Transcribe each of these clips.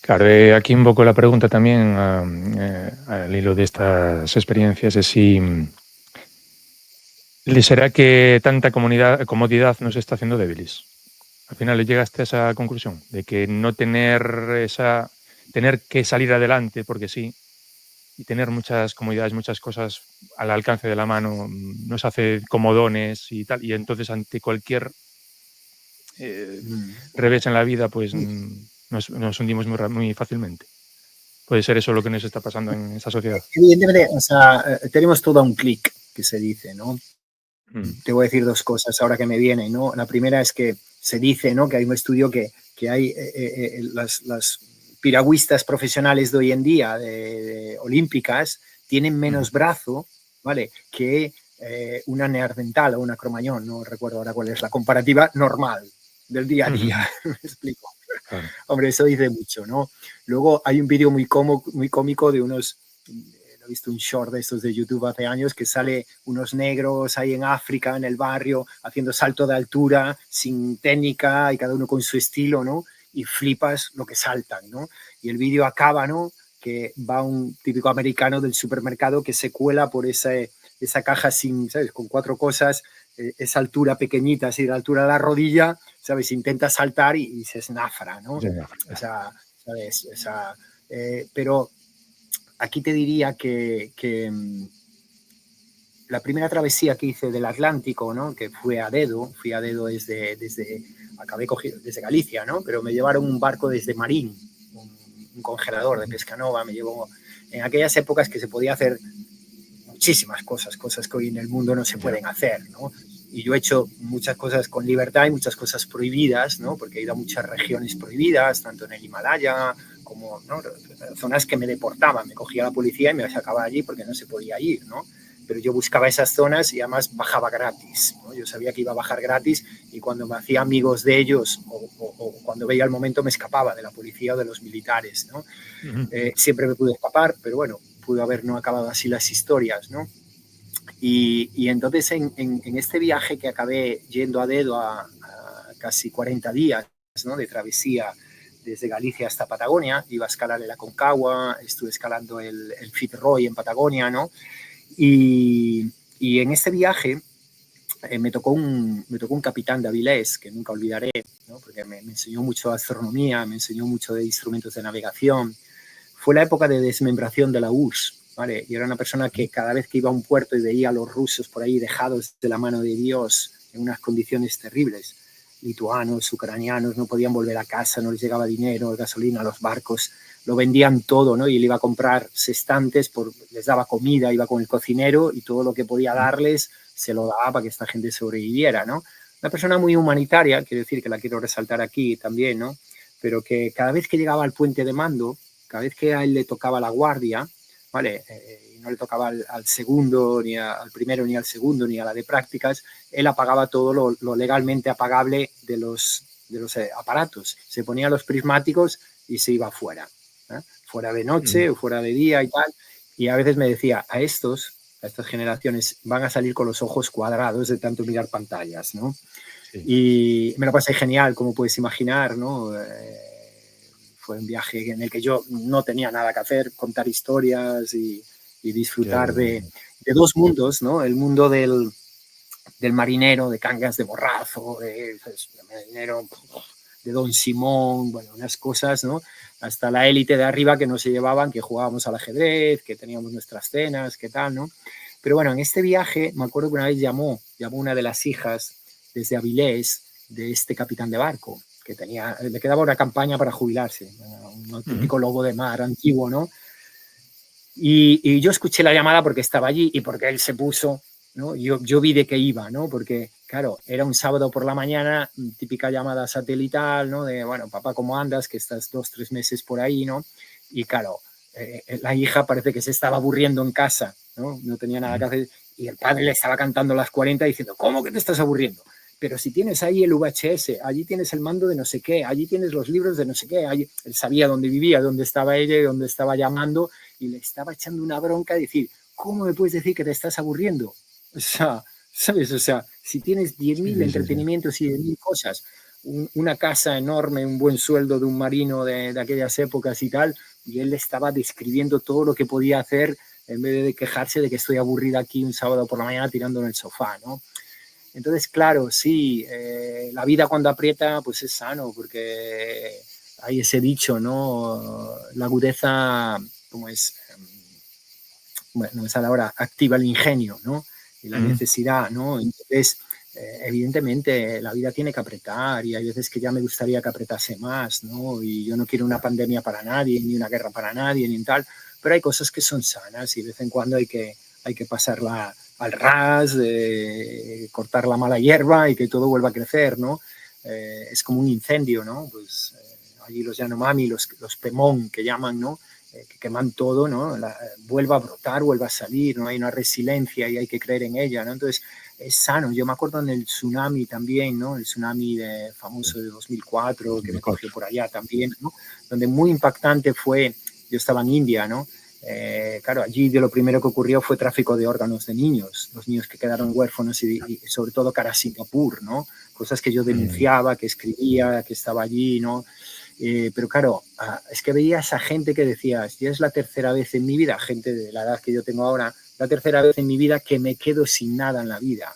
Claro, aquí un poco la pregunta también, al hilo de estas experiencias, es si será que tanta comodidad nos está haciendo débiles. Al final llegaste a esa conclusión de que no tener tener que salir adelante porque sí, y tener muchas comodidades, muchas cosas al alcance de la mano, nos hace comodones y tal, y entonces ante cualquier eh, Mm. revés en la vida, pues nos hundimos muy fácilmente. Puede ser eso lo que nos está pasando en esta sociedad. Evidentemente, o sea, tenemos todo a un clic, que se dice, ¿no? Mm, Te voy a decir dos cosas ahora que me vienen, ¿no? La primera es que se dice, ¿no? Que hay un estudio que hay las piragüistas profesionales de hoy en día, de olímpicas, tienen mm, menos brazo, ¿vale? Que una neandertal o una cromañón, no recuerdo ahora cuál es la comparativa, normal, del día a día, mm, me explico. claro. Hombre, eso dice mucho, ¿no? Luego hay un vídeo muy cómico de unos, he visto un short de estos de YouTube hace años, que sale unos negros ahí en África, en el barrio, haciendo salto de altura, sin técnica, y cada uno con su estilo, ¿no? Y flipas lo que saltan, ¿no? Y el vídeo acaba, ¿no? Que va un típico americano del supermercado que se cuela por esa caja sin, ¿sabes? Con cuatro cosas, esa altura pequeñita, así de la altura de la rodilla, ¿sabes? Intenta saltar y se esnafra, ¿no? Ya, O sea, ¿sabes? O sea, pero aquí te diría que la primera travesía que hice del Atlántico, ¿no? Que fui a dedo acabé cogido desde Galicia, ¿no? Pero me llevaron un barco desde Marín, un congelador de Pescanova, me llevó en aquellas épocas que se podía hacer muchísimas cosas que hoy en el mundo no se ya. pueden hacer, ¿no? Y yo he hecho muchas cosas con libertad y muchas cosas prohibidas, ¿no? Porque he ido a muchas regiones prohibidas, tanto en el Himalaya como, ¿no? Zonas que me deportaban, me cogía la policía y me sacaba allí porque no se podía ir, ¿no? Pero yo buscaba esas zonas y además bajaba gratis, ¿no? Yo sabía que iba a bajar gratis y cuando me hacía amigos de ellos o cuando veía el momento me escapaba de la policía o de los militares, ¿no? Ujú. Siempre me pude escapar, pero bueno, pudo haber no acabado así las historias, ¿no? Y entonces en este viaje que acabé yendo a dedo a casi 40 días, ¿no? De travesía desde Galicia hasta Patagonia, iba a escalar el Aconcagua, estuve escalando el Fitzroy en Patagonia, ¿no? Y en este viaje me tocó un capitán de Avilés que nunca olvidaré, ¿no? Porque me enseñó mucho de astronomía, me enseñó mucho de instrumentos de navegación. Fue la época de desmembración de la URSS, ¿vale? Y era una persona que cada vez que iba a un puerto y veía a los rusos por ahí dejados de la mano de Dios en unas condiciones terribles, lituanos, ucranianos, no podían volver a casa, no les llegaba dinero, gasolina, los barcos, lo vendían todo, ¿no? Y él iba a comprar sextantes, les daba comida, iba con el cocinero y todo lo que podía darles se lo daba para que esta gente sobreviviera, ¿no? Una persona muy humanitaria, quiero decir que la quiero resaltar aquí también, ¿no? Pero que cada vez que llegaba al puente de mando, cada vez que a él le tocaba la guardia, ¿vale? Y no le tocaba al segundo, ni al primero, ni al segundo, ni a la de prácticas, él apagaba todo lo legalmente apagable de los aparatos. Se ponía los prismáticos y se iba fuera. Fuera de Ujú. noche o fuera de día y tal. Y a veces me decía, a estas generaciones van a salir con los ojos cuadrados de tanto mirar pantallas, ¿no? Sí, Y me lo pasé genial, como puedes imaginar, ¿no? Fue un viaje en el que yo no tenía nada que hacer, contar historias y ya, disfrutar ya, ya. de dos mundos, ¿no? El mundo del marinero, de Cangas de Borrazo, pues, de marinero de Don Simón, bueno, unas cosas, ¿no? Hasta la élite de arriba que no se llevaban, que jugábamos al ajedrez, que teníamos nuestras cenas, qué tal, ¿no? Pero bueno, en este viaje me acuerdo que una vez llamó una de las hijas desde Avilés de este capitán de barco, que le quedaba una campaña para jubilarse, un Ujú. auténtico lobo de mar antiguo, ¿no? Y yo escuché la llamada porque estaba allí y porque él se puso, ¿no? Yo vi de qué iba, ¿no? Porque, claro, era un sábado por la mañana, típica llamada satelital, ¿no? De, bueno, papá, ¿cómo andas? Que estás 2, 3 meses por ahí, ¿no? Y claro, la hija parece que se estaba aburriendo en casa, ¿no? No tenía nada que Ujú. hacer. Y el padre le estaba cantando las 40 diciendo, ¿cómo que te estás aburriendo? Pero si tienes ahí el VHS, allí tienes el mando de no sé qué, allí tienes los libros de no sé qué, allí, él sabía dónde vivía, dónde estaba ella y dónde estaba llamando, y le estaba echando una bronca de decir, ¿cómo me puedes decir que te estás aburriendo? O sea, ¿sabes? O sea, si tienes diez Sí, mil sí, sí, sí. entretenimientos y 10.000 cosas, una casa enorme, un buen sueldo de un marino de aquellas épocas y tal, y él estaba describiendo todo lo que podía hacer en vez de quejarse de que estoy aburrida aquí un sábado por la mañana tirando en el sofá, ¿no? Entonces, claro, sí, la vida cuando aprieta, pues es sano, porque hay ese dicho, ¿no? La agudeza, como es, bueno, no me sale ahora, activa el ingenio, ¿no? Y la necesidad, ¿no? Entonces, evidentemente, la vida tiene que apretar y hay veces que ya me gustaría que apretase más, ¿no? Y yo no quiero una pandemia para nadie, ni una guerra para nadie, ni tal, pero hay cosas que son sanas y de vez en cuando hay que pasarla al ras, cortar la mala hierba y que todo vuelva a crecer, ¿no? Es como un incendio, ¿no? Pues allí los Yanomami, los Pemón que llaman, ¿no? Que queman todo, ¿no? Vuelva a brotar, vuelva a salir, ¿no? Hay una resiliencia y hay que creer en ella, ¿no? Entonces, es sano. Yo me acuerdo en el tsunami también, ¿no? El tsunami famoso de 2004, que me cogió por allá también, ¿no? Donde muy impactante fue, yo estaba en India, ¿no? Claro, allí de lo primero que ocurrió fue tráfico de órganos de niños, los niños que quedaron huérfanos y sobre todo cara a Singapur, ¿no? Cosas que yo denunciaba, que escribía, que estaba allí, ¿no? Pero claro, es que veía a esa gente que decía, ya es la tercera vez en mi vida, gente de la edad que yo tengo ahora, la tercera vez en mi vida que me quedo sin nada en la vida.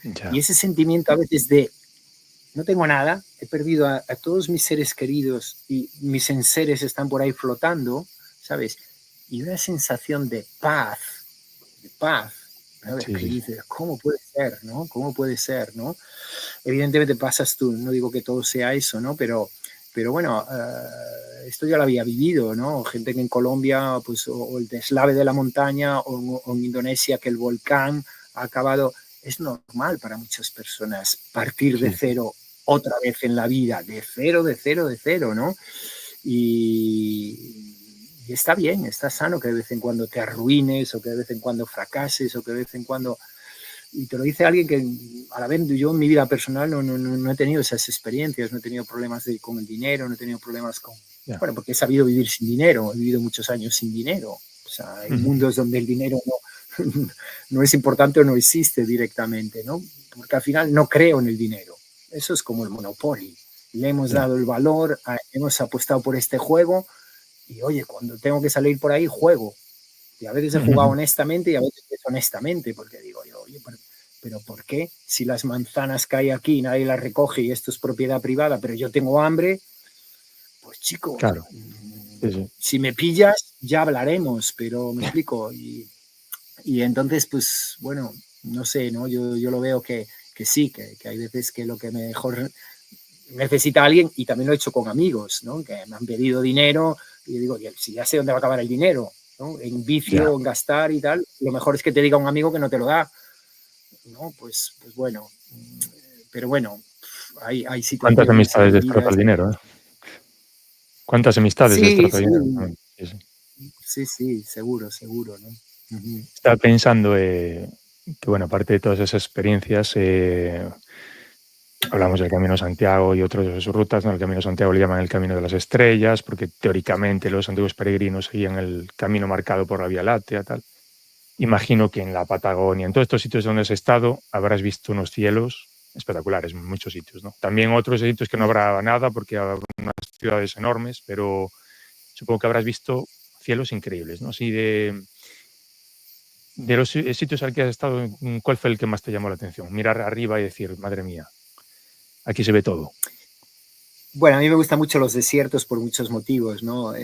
Ya. Y ese sentimiento a veces de, no tengo nada, he perdido a todos mis seres queridos y mis enseres están por ahí flotando, ¿sabes? Y una sensación de paz, ¿sabes? Sí. Que dices, ¿cómo puede ser, no? ¿Cómo puede ser, no? Evidentemente pasas tú, no digo que todo sea eso, ¿no? Pero bueno, esto ya lo había vivido, ¿no? Gente que en Colombia, pues, o el deslave de la montaña, o en Indonesia, que el volcán ha acabado. Es normal para muchas personas partir de cero otra vez en la vida, de cero, ¿no? Y está bien, está sano que de vez en cuando te arruines, o que de vez en cuando fracases, o que de vez en cuando... Y te lo dice alguien que a la vez yo en mi vida personal no he tenido esas experiencias, no he tenido problemas con el dinero, no he tenido problemas con... Yeah. Bueno, porque he sabido vivir sin dinero, he vivido muchos años sin dinero. O sea, hay mundos donde el dinero no es importante o no existe directamente, ¿no? Porque al final no creo en el dinero. Eso es como el Monopoly. Le hemos dado el valor, hemos apostado por este juego y, oye, cuando tengo que salir por ahí, juego. Y a veces he jugado honestamente y a veces deshonestamente, porque digo yo, oye, pero ¿por qué? Si las manzanas caen aquí, nadie las recoge y esto es propiedad privada, pero yo tengo hambre, pues chico, claro. Sí. Si me pillas, ya hablaremos, pero me explico. Y entonces, pues, bueno, no sé, ¿no? Yo lo veo que sí, que hay veces que lo que mejor necesita alguien, y también lo he hecho con amigos, ¿no? Que me han pedido dinero y yo digo, si ya sé dónde va a acabar el dinero, ¿no? En vicio, en gastar y tal, lo mejor es que te diga un amigo que no te lo da, ¿no? Pues bueno, pero bueno, hay situaciones... ¿Cuántas amistades destroza el dinero? ¿Cuántas amistades destroza el dinero? Sí, seguro, ¿no? Estaba pensando que, bueno, aparte de todas esas experiencias, hablamos del Camino de Santiago y otras rutas, ¿no? El Camino de Santiago le llaman el Camino de las Estrellas, porque teóricamente los antiguos peregrinos seguían el camino marcado por la Vía Láctea, tal. Imagino que en la Patagonia, en todos estos sitios donde has estado, habrás visto unos cielos espectaculares en muchos sitios, ¿no? También otros sitios que no habrá nada porque habrá unas ciudades enormes, pero supongo que habrás visto cielos increíbles, ¿no? Así de los sitios al que has estado, ¿cuál fue el que más te llamó la atención? Mirar arriba y decir, madre mía, aquí se ve todo. Bueno, a mí me gustan mucho los desiertos por muchos motivos, ¿no?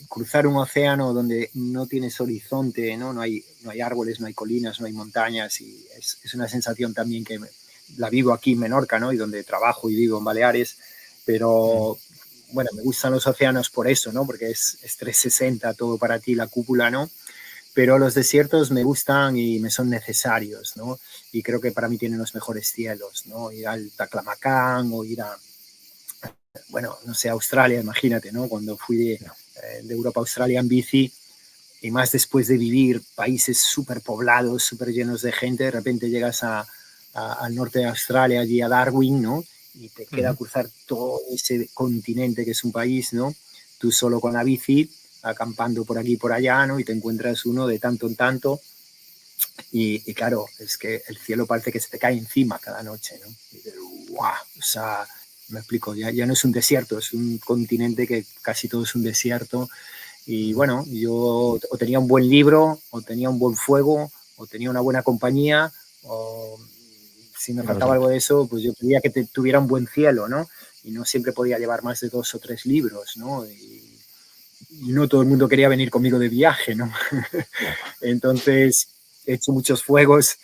Cruzar un océano donde no tienes horizonte, ¿no? No hay árboles, no hay colinas, no hay montañas, y es una sensación también que la vivo aquí en Menorca, ¿no? Y donde trabajo y vivo en Baleares, pero bueno, me gustan los océanos por eso, ¿no? Porque es 360 todo para ti, la cúpula, ¿no? Pero los desiertos me gustan y me son necesarios, ¿no? Y creo que para mí tienen los mejores cielos, ¿no? Ir al Taklamakan o ir a... Bueno, no sé, Australia, imagínate, ¿no? Cuando fui de Europa a Australia en bici, y más después de vivir países súper poblados, súper llenos de gente, de repente llegas al norte de Australia, allí a Darwin, ¿no? Y te queda cruzar todo ese continente que es un país, ¿no? Tú solo con la bici, acampando por aquí y por allá, ¿no? Y te encuentras uno de tanto en tanto. Y claro, es que el cielo parece que se te cae encima cada noche, ¿no? Y dices, ¡guau! O sea, me explico, ya no es un desierto, es un continente que casi todo es un desierto. Y bueno, yo o tenía un buen libro, o tenía un buen fuego, o tenía una buena compañía, o si me faltaba algo de eso, pues yo quería que tuviera un buen cielo, ¿no? Y no siempre podía llevar más de 2 o 3 libros, ¿no? Y no todo el mundo quería venir conmigo de viaje, ¿no? Entonces, he hecho muchos fuegos,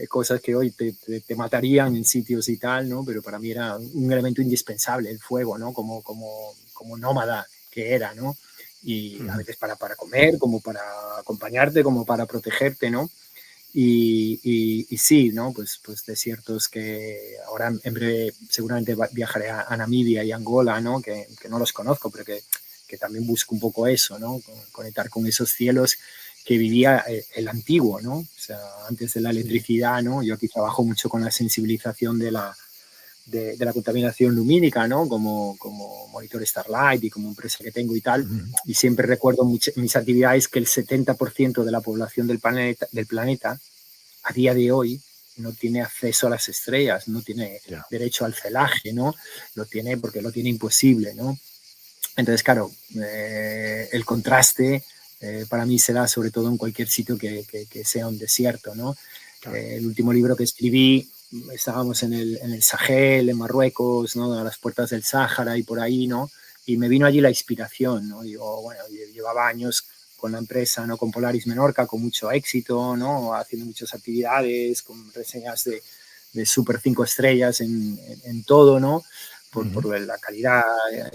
cosas que hoy te matarían en sitios y tal, ¿no? Pero para mí era un elemento indispensable el fuego, ¿no? Como nómada que era, ¿no? Y a veces para comer, como para acompañarte, como para protegerte, ¿no? Y sí, ¿no? Pues desiertos que ahora en breve seguramente viajaré a Namibia y Angola, ¿no? Que no los conozco, pero que también busco un poco eso, ¿no? Conectar con esos cielos que vivía el antiguo, ¿no? O sea, antes de la electricidad, ¿no? Yo aquí trabajo mucho con la sensibilización de la contaminación lumínica, ¿no? Como Monitor Starlight y como empresa que tengo y tal. Y siempre recuerdo mis actividades que el 70% de la población del planeta a día de hoy no tiene acceso a las estrellas, no tiene derecho al celaje, ¿no? Lo tiene porque lo tiene imposible, ¿no? Entonces, claro, el contraste para mí se da sobre todo en cualquier sitio que sea un desierto, ¿no? Claro. El último libro que escribí, estábamos en el Sahel, en Marruecos, ¿no? A las puertas del Sáhara y por ahí, ¿no? Y me vino allí la inspiración, ¿no? Digo, bueno, llevaba años con la empresa, ¿no? Con Polaris Menorca, con mucho éxito, ¿no? Haciendo muchas actividades, con reseñas de super 5 estrellas en todo, ¿no? Por la calidad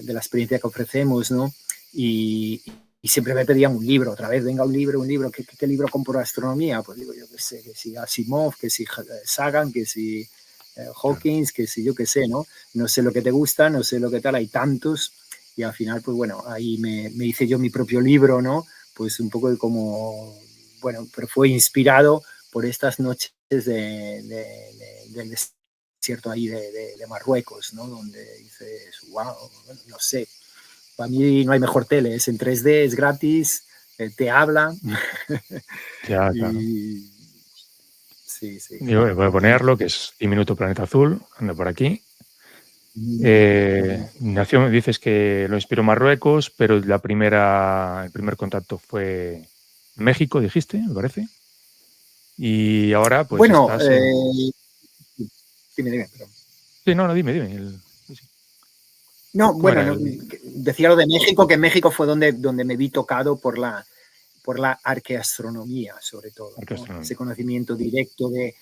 de la experiencia que ofrecemos, ¿no? Y siempre me pedían un libro, otra vez, venga, un libro, ¿qué libro compro de astronomía? Pues digo, yo qué sé, que si Asimov, que si Sagan, que si Hawkins, que si yo qué sé, ¿no? No sé lo que te gusta, no sé lo que tal, hay tantos, y al final, pues bueno, ahí me hice yo mi propio libro, ¿no? Pues un poco como, bueno, pero fue inspirado por estas noches del desierto ahí de Marruecos, ¿no? Donde dices, wow, no sé, para mí no hay mejor tele, es en 3D, es gratis, te habla. Ya, claro. Sí, sí. Voy a ponerlo, que es Diminuto Planeta Azul, anda por aquí. Nació, dices que lo inspiró Marruecos, pero el primer contacto fue México, dijiste, me parece. Y ahora pues bueno, estás en... dime, perdón. Sí, no, dime. No, ¿Cómo bueno, era? decía lo de México, que México fue donde me vi tocado por la arqueastronomía, sobre todo, ¿no? Ese conocimiento directo de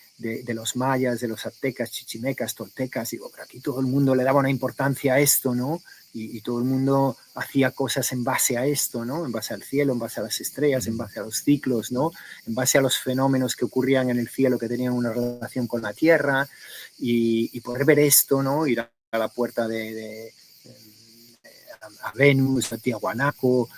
los mayas, de los aztecas, chichimecas, toltecas. Digo, pero aquí todo el mundo le daba una importancia a esto, ¿no? Y todo el mundo hacía cosas en base a esto, ¿no? En base al cielo, en base a las estrellas, en base a los ciclos, ¿no? En base a los fenómenos que ocurrían en el cielo que tenían una relación con la Tierra, y poder ver esto, ¿no? Ir a la puerta a Venus, a Tiahuanaco,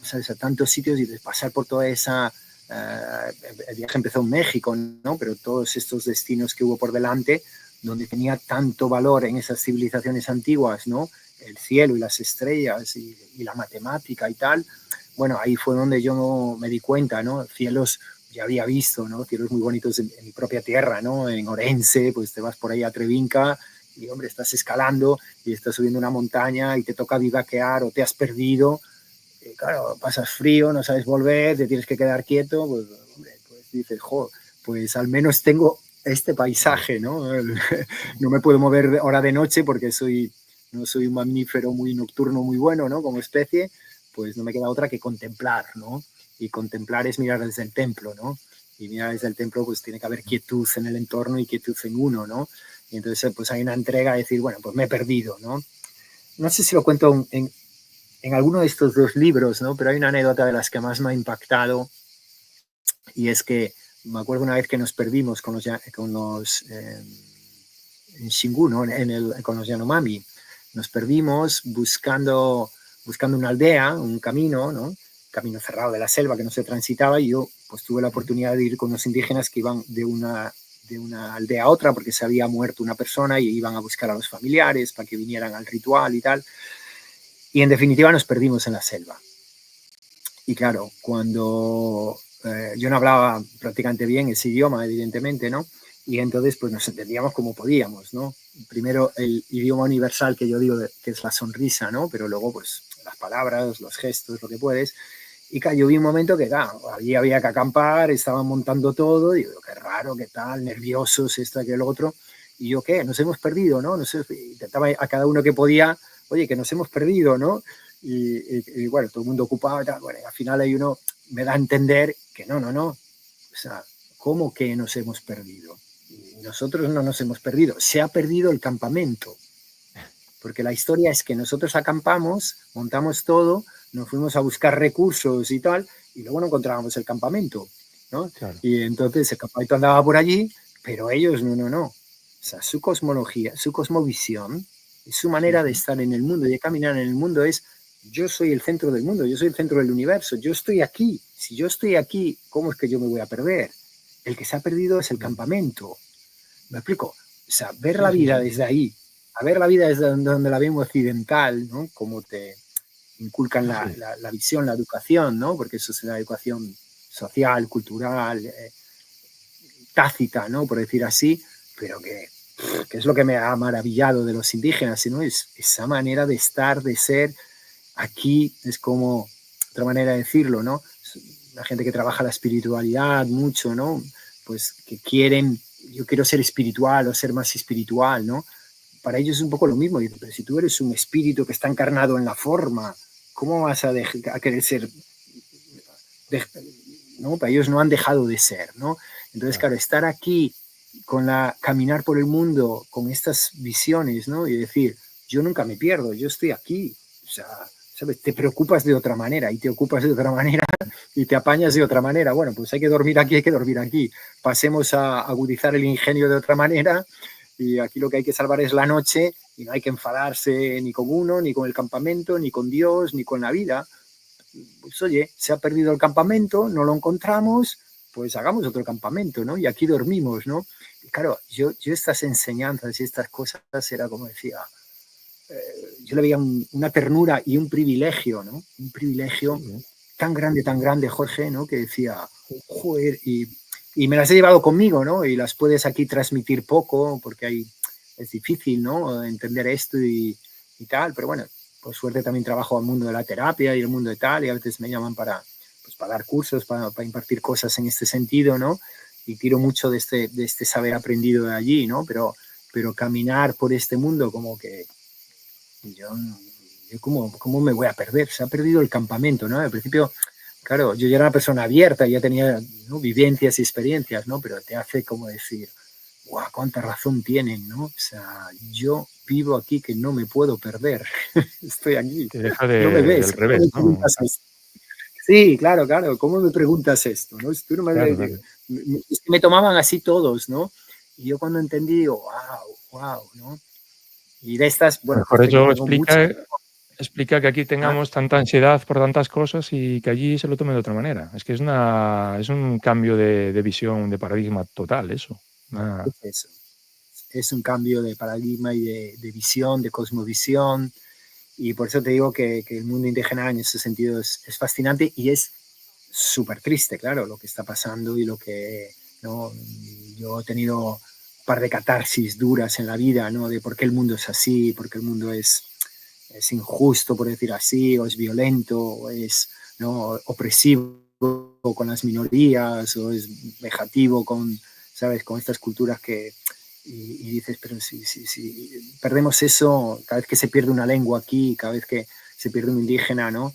¿sabes? A tantos sitios, y de pasar por toda esa... el viaje empezó en México, ¿no? Pero todos estos destinos que hubo por delante, donde tenía tanto valor en esas civilizaciones antiguas, ¿no? El cielo y las estrellas y la matemática y tal. Bueno, ahí fue donde yo me di cuenta, ¿no? Cielos ya había visto, ¿no? Cielos muy bonitos en mi propia tierra, ¿no? En Orense, pues te vas por ahí a Trevinca y, hombre, estás escalando y estás subiendo una montaña y te toca vivaquear o te has perdido. Y claro, pasas frío, no sabes volver, te tienes que quedar quieto, pues, hombre, pues dices, jo, pues al menos tengo este paisaje, ¿no? No me puedo mover hora de noche porque no soy un mamífero muy nocturno, muy bueno, ¿no? Como especie, pues no me queda otra que contemplar, ¿no? Y contemplar es mirar desde el templo, ¿no? Y mirar desde el templo, pues tiene que haber quietud en el entorno y quietud en uno, ¿no? Y entonces, pues hay una entrega a decir, bueno, pues me he perdido, ¿no? No sé si lo cuento en alguno de estos 2 libros, ¿no? Pero hay una anécdota de las que más me ha impactado, y es que me acuerdo una vez que nos perdimos con los en Xingu, ¿no? Con los Yanomami. Nos perdimos buscando una aldea, un camino, ¿no? Camino cerrado de la selva que no se transitaba, y yo pues tuve la oportunidad de ir con los indígenas que iban de una aldea a otra porque se había muerto una persona y iban a buscar a los familiares para que vinieran al ritual y tal. Y en definitiva nos perdimos en la selva. Y claro, cuando yo no hablaba prácticamente bien ese idioma, evidentemente, ¿no? y entonces pues nos entendíamos como podíamos, ¿no? Primero el idioma universal que yo digo que es la sonrisa, ¿no? Pero luego pues las palabras, los gestos, lo que puedes. Y claro, yo vi un momento que, claro, había que acampar, estaban montando todo, y digo, qué raro, qué tal, nerviosos, esto, aquello, lo otro. Y yo, ¿qué? Nos hemos perdido, ¿no? Intentaba a cada uno que podía, oye, que nos hemos perdido, ¿no? Y bueno, todo el mundo ocupado y tal. Bueno, y al final hay uno, me da a entender que no. O sea, ¿cómo que nos hemos perdido? Y nosotros no nos hemos perdido, se ha perdido el campamento. Porque la historia es que nosotros acampamos, montamos todo, nos fuimos a buscar recursos y tal, y luego no encontrábamos el campamento, ¿no? Claro. Y entonces el campamento andaba por allí, pero ellos no. O sea, su cosmología, su cosmovisión, su manera de estar en el mundo y de caminar en el mundo es: yo soy el centro del mundo, yo soy el centro del universo, yo estoy aquí. Si yo estoy aquí, ¿cómo es que yo me voy a perder? El que se ha perdido es el campamento. ¿Me explico? O sea, ver la vida desde ahí, a ver la vida desde donde la vemos occidental, ¿no? Como te inculcan la visión, la educación, ¿no? Porque eso es la educación social, cultural, tácita, ¿no? Por decir así, pero que es lo que me ha maravillado de los indígenas, ¿no? Es esa manera de estar, de ser. Aquí es como, otra manera de decirlo, ¿no? La gente que trabaja la espiritualidad mucho, ¿no? Pues que quieren, yo quiero ser espiritual o ser más espiritual, ¿no? Para ellos es un poco lo mismo. Dicen, pero si tú eres un espíritu que está encarnado en la forma, ¿cómo vas a querer ser? ¿No? Para ellos no han dejado de ser, ¿no? Entonces, claro, estar aquí caminar por el mundo con estas visiones, ¿no? Y decir, yo nunca me pierdo, yo estoy aquí. O sea, ¿sabes? Te preocupas de otra manera y te ocupas de otra manera y te apañas de otra manera. Bueno, pues hay que dormir aquí, hay que dormir aquí. Pasemos a agudizar el ingenio de otra manera, y aquí lo que hay que salvar es la noche, y no hay que enfadarse ni con uno, ni con el campamento, ni con Dios, ni con la vida. Pues oye, se ha perdido el campamento, no lo encontramos, pues hagamos otro campamento, ¿no? Y aquí dormimos, ¿no? Y claro, yo estas enseñanzas y estas cosas era como decía, yo le veía una ternura y un privilegio, ¿no? Un privilegio tan grande, Jorge, ¿no? Que decía, joder, y me las he llevado conmigo, ¿no? Y las puedes aquí transmitir poco, porque es difícil, ¿no? Entender esto y tal, pero bueno, por suerte también trabajo al mundo de la terapia y el mundo de tal, y a veces me llaman para dar cursos, para impartir cosas en este sentido, ¿no? Y tiro mucho de este saber aprendido de allí, ¿no? Pero caminar por este mundo como que yo ¿cómo me voy a perder? Se ha perdido el campamento, ¿no? Al principio, claro, yo ya era una persona abierta, ya tenía, ¿no?, vivencias y experiencias, ¿no? Pero te hace como decir, guau, cuánta razón tienen, ¿no? O sea, yo vivo aquí que no me puedo perder. Estoy aquí. Te deja No me del ves. ¿Cómo revés, me ¿no? preguntas esto? Sí, claro. ¿Cómo me preguntas esto? ¿No? Tú no Claro, claro. es que me tomaban así todos, ¿no? Y yo cuando entendí, digo, wow, ¿no? Y de estas, A lo bueno, mejor aparte que eso tengo muchas. explica que aquí Ah, tengamos tanta ansiedad por tantas cosas y que allí se lo tomen de otra manera. Es que es un cambio de visión, de paradigma total eso. Una es eso. Es un cambio de paradigma y de visión, de cosmovisión. Y por eso te digo que el mundo indígena en ese sentido es fascinante y es súper triste, claro, lo que está pasando y lo que, ¿no? Yo he tenido un par de catarsis duras en la vida, ¿no? De por qué el mundo es así, por qué el mundo es injusto, por decir así, o es violento, o es, ¿no?, opresivo con las minorías, o es vejativo con, ¿sabes?, con estas culturas que... Y dices, pero si perdemos eso, cada vez que se pierde una lengua aquí, cada vez que se pierde un indígena, ¿no?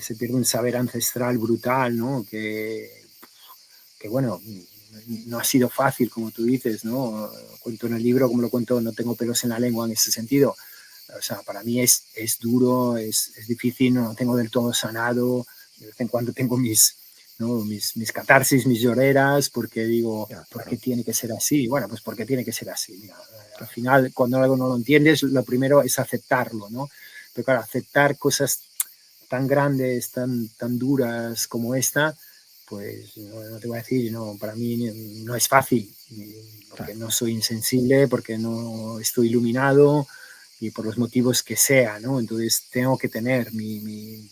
Se pierde un saber ancestral brutal, ¿no? Que bueno, no ha sido fácil, como tú dices, ¿no? Cuento en el libro, como lo cuento, no tengo pelos en la lengua en ese sentido. O sea, para mí es duro, es difícil, no lo tengo del todo sanado. De vez en cuando tengo mis catarsis, mis lloreras, porque digo, ya, ¿por qué claro, tiene que ser así? Bueno, pues porque tiene que ser así. Mira, al final, cuando algo no lo entiendes, lo primero es aceptarlo, ¿no? Pero claro, aceptar cosas tan grandes, tan duras como esta, pues no te voy a decir, no, para mí no es fácil, porque claro. no soy insensible, porque no estoy iluminado y por los motivos que sea, ¿no? Entonces tengo que tener y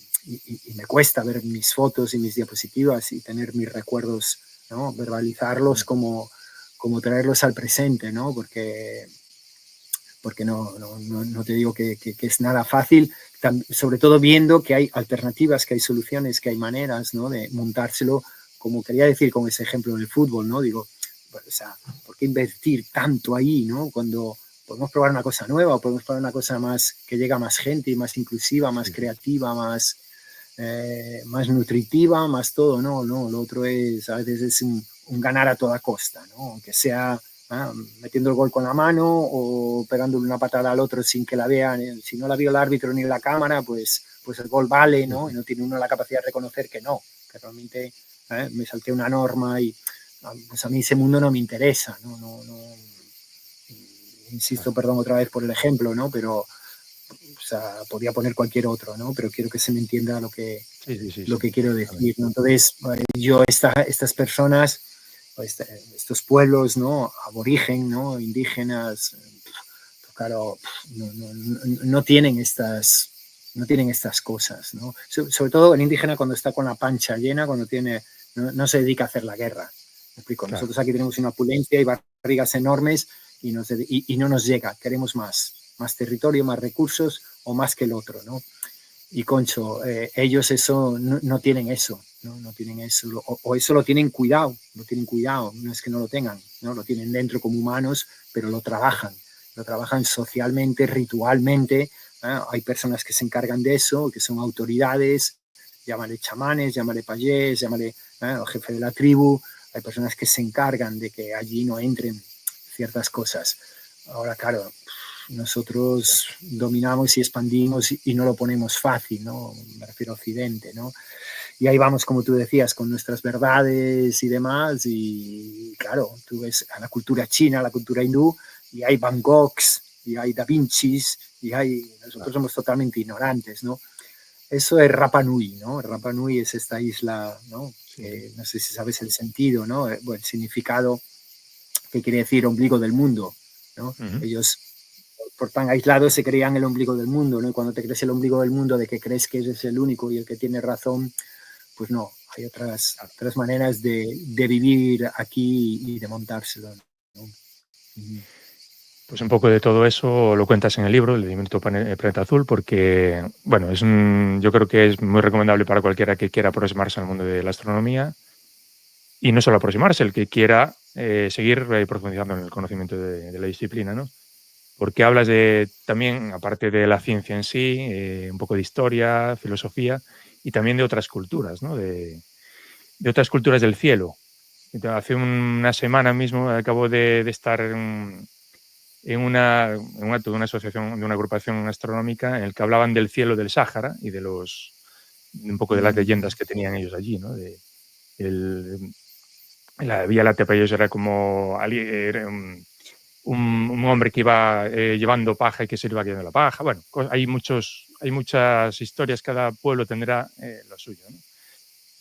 me cuesta ver mis fotos y mis diapositivas y tener mis recuerdos, ¿no? Verbalizarlos como traerlos al presente, ¿no? Porque no te digo que es nada fácil, sobre todo viendo que hay alternativas, que hay soluciones, que hay maneras, ¿no? De montárselo, como quería decir con ese ejemplo del fútbol, ¿no? Digo, o sea, ¿por qué invertir tanto ahí, ¿no? Cuando podemos probar una cosa nueva o podemos probar una cosa más que llega a más gente, más inclusiva, más creativa, más nutritiva, más todo, ¿no? Lo otro es, a veces es un ganar a toda costa, ¿no? Aunque sea metiendo el gol con la mano o pegándole una patada al otro sin que la vean, si no la vio el árbitro ni la cámara, pues el gol vale, ¿no? Y no tiene uno la capacidad de reconocer que no, que realmente me salté una norma y pues a mí ese mundo no me interesa, ¿no? Insisto, perdón otra vez por el ejemplo, ¿no? Pero o sea, podría poner cualquier otro, ¿no? Pero quiero que se me entienda lo que quiero decir, ¿no? Entonces, yo, estas personas, estos pueblos, ¿no? Aborigen, ¿no? Indígenas, claro, no tienen estas cosas, ¿no? Sobre todo el indígena cuando está con la pancha llena, cuando no se dedica a hacer la guerra. ¿Me explico? Claro. Nosotros aquí tenemos una opulencia y barrigas enormes y no nos llega, queremos más territorio, más recursos o más que el otro, ¿no? Y concho, ellos eso no tienen eso, no tienen eso, o eso lo tienen cuidado, no es que no lo tengan, ¿no? Lo tienen dentro como humanos, pero lo trabajan socialmente, ritualmente, ¿eh? Hay personas que se encargan de eso, que son autoridades, llámale chamanes, llámale payés, llámale jefe de la tribu, hay personas que se encargan de que allí no entren ciertas cosas. Ahora, claro, nosotros dominamos y expandimos y no lo ponemos fácil, ¿no? Me refiero a Occidente, ¿no? Y ahí vamos, como tú decías, con nuestras verdades y demás. Y claro, tú ves a la cultura china, a la cultura hindú, y hay Van Goghs, y hay Da Vincis, nosotros somos totalmente ignorantes, ¿no? Eso es Rapa Nui, ¿no? Rapa Nui es esta isla, ¿no? Que no sé si sabes el sentido, ¿no? Bueno, el significado que quiere decir ombligo del mundo, ¿no? Ellos, por tan aislados, se creían el ombligo del mundo, ¿no? Y cuando te crees el ombligo del mundo, de que crees que eres el único y el que tiene razón, pues no, hay otras maneras de vivir aquí y de montárselo, ¿no? Pues un poco de todo eso lo cuentas en el libro, El Descubrimiento del Planeta Azul, porque, bueno, yo creo que es muy recomendable para cualquiera que quiera aproximarse al mundo de la astronomía, y no solo aproximarse, el que quiera seguir profundizando en el conocimiento de la disciplina, ¿no? Porque hablas también, aparte de la ciencia en sí, un poco de historia, filosofía, y también de otras culturas, ¿no? De otras culturas del cielo. Hace una semana mismo acabo de estar en una asociación, de una agrupación astronómica en el que hablaban del cielo del Sáhara y un poco de las leyendas que tenían ellos allí, ¿no? La Vía Láctea para ellos era como un hombre que iba llevando paja y que se le iba quedando la paja. Bueno, hay muchas historias, cada pueblo tendrá lo suyo, ¿no?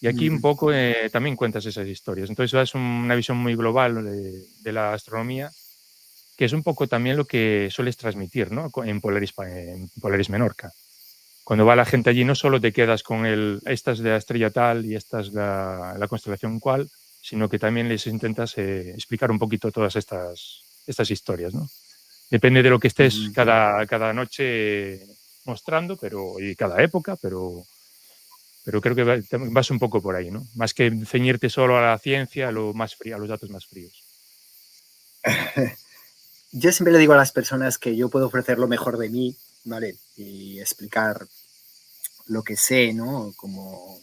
Y aquí un poco también cuentas esas historias. Entonces es una visión muy global de la astronomía, que es un poco también lo que sueles transmitir, ¿no? En Polaris Menorca. Cuando va la gente allí no solo te quedas con esta es de la estrella tal y esta es la constelación cual, sino que también les intentas explicar un poquito todas estas historias, ¿no? Depende de lo que estés cada noche mostrando, y cada época, pero creo que vas un poco por ahí, ¿no? Más que ceñirte solo a la ciencia, a los datos más fríos. Yo siempre le digo a las personas que yo puedo ofrecer lo mejor de mí, ¿vale? Y explicar lo que sé, ¿no? Como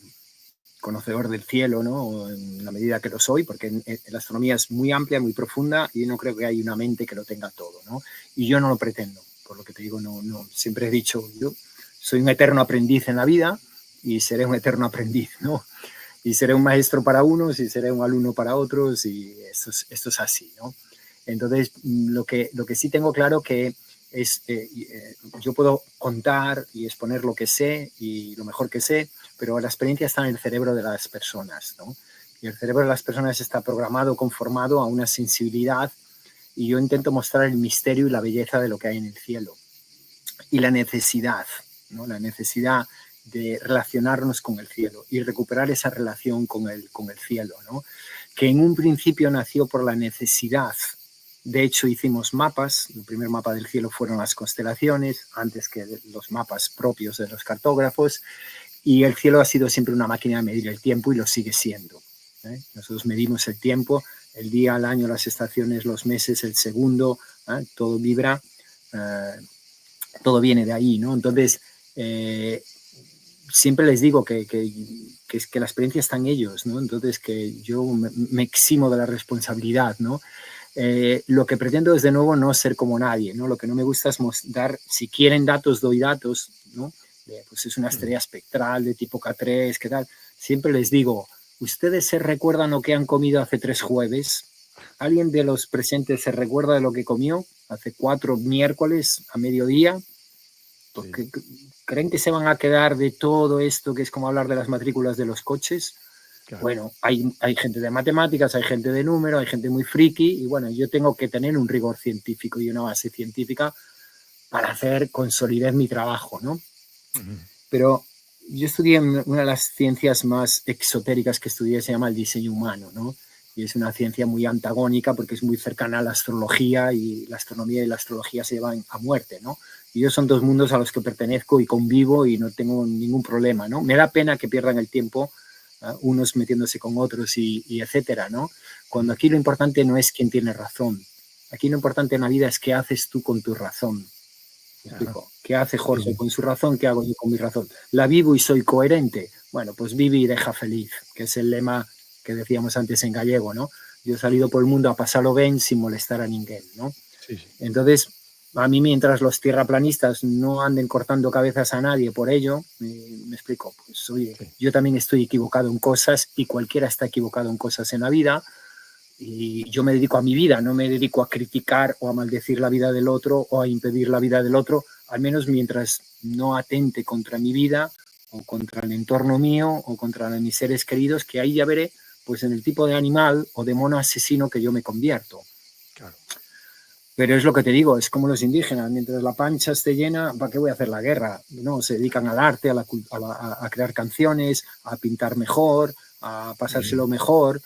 conocedor del cielo, ¿no? En la medida que lo soy, porque la astronomía es muy amplia, muy profunda, y no creo que hay una mente que lo tenga todo, ¿no? Y yo no lo pretendo, por lo que te digo, no. Siempre he dicho, yo soy un eterno aprendiz en la vida y seré un eterno aprendiz, ¿no? Y seré un maestro para unos y seré un alumno para otros, y esto es así, ¿no? Entonces, lo que sí tengo claro que es, yo puedo contar y exponer lo que sé y lo mejor que sé, pero la experiencia está en el cerebro de las personas, ¿no? Y el cerebro de las personas está programado, conformado a una sensibilidad, y yo intento mostrar el misterio y la belleza de lo que hay en el cielo. Y la necesidad, ¿no? La necesidad de relacionarnos con el cielo y recuperar esa relación con el cielo, ¿no? que en un principio nació por la necesidad. De hecho, hicimos mapas. El primer mapa del cielo fueron las constelaciones, antes que los mapas propios de los cartógrafos. Y el cielo ha sido siempre una máquina de medir el tiempo y lo sigue siendo. Nosotros medimos el tiempo, el día, el año, las estaciones, los meses, el segundo, todo vibra, todo viene de ahí, ¿no? Entonces, siempre les digo que la experiencia está en ellos, ¿no? Entonces, que yo me eximo de la responsabilidad, ¿no? Lo que pretendo es, de nuevo, no ser como nadie, ¿no? Lo que no me gusta es dar, si quieren datos, doy datos, ¿no? Pues es una estrella espectral de tipo K3, ¿qué tal? Siempre les digo, ¿ustedes se recuerdan lo que han comido hace 3 jueves? ¿Alguien de los presentes se recuerda de lo que comió hace 4 miércoles a mediodía? Porque ¿creen que se van a quedar de todo esto que es como hablar de las matrículas de los coches? Claro. Bueno, hay gente de matemáticas, hay gente de número, hay gente muy friki y bueno, yo tengo que tener un rigor científico y una base científica para hacer con solidez mi trabajo, ¿no? Pero yo estudié una de las ciencias más exotéricas que estudié, se llama el diseño humano, ¿no? Y es una ciencia muy antagónica porque es muy cercana a la astrología y la astronomía y la astrología se llevan a muerte, ¿no? Y yo son 2 mundos a los que pertenezco y convivo y no tengo ningún problema, ¿no? Me da pena que pierdan el tiempo unos metiéndose con otros y etcétera, ¿no? Cuando aquí lo importante no es quién tiene razón. Aquí lo importante en la vida es qué haces tú con tu razón. Claro. ¿Qué hace Jorge con su razón? ¿Qué hago yo con mi razón? ¿La vivo y soy coherente? Bueno, pues vive y deja feliz, que es el lema que decíamos antes en gallego, ¿no? Yo he salido por el mundo a pasarlo bien sin molestar a ninguén, ¿no? Sí. Entonces, a mí mientras los tierraplanistas no anden cortando cabezas a nadie por ello, me explico, pues oye, yo también estoy equivocado en cosas y cualquiera está equivocado en cosas en la vida. Y yo me dedico a mi vida, no me dedico a criticar o a maldecir la vida del otro o a impedir la vida del otro, al menos mientras no atente contra mi vida o contra el entorno mío o contra mis seres queridos, que ahí ya veré pues en el tipo de animal o de mono asesino que yo me convierto. Claro. Pero es lo que te digo, es como los indígenas, mientras la pancha esté llena, ¿para qué voy a hacer la guerra? No, se dedican al arte, a crear canciones, a pintar mejor, a pasárselo mejor.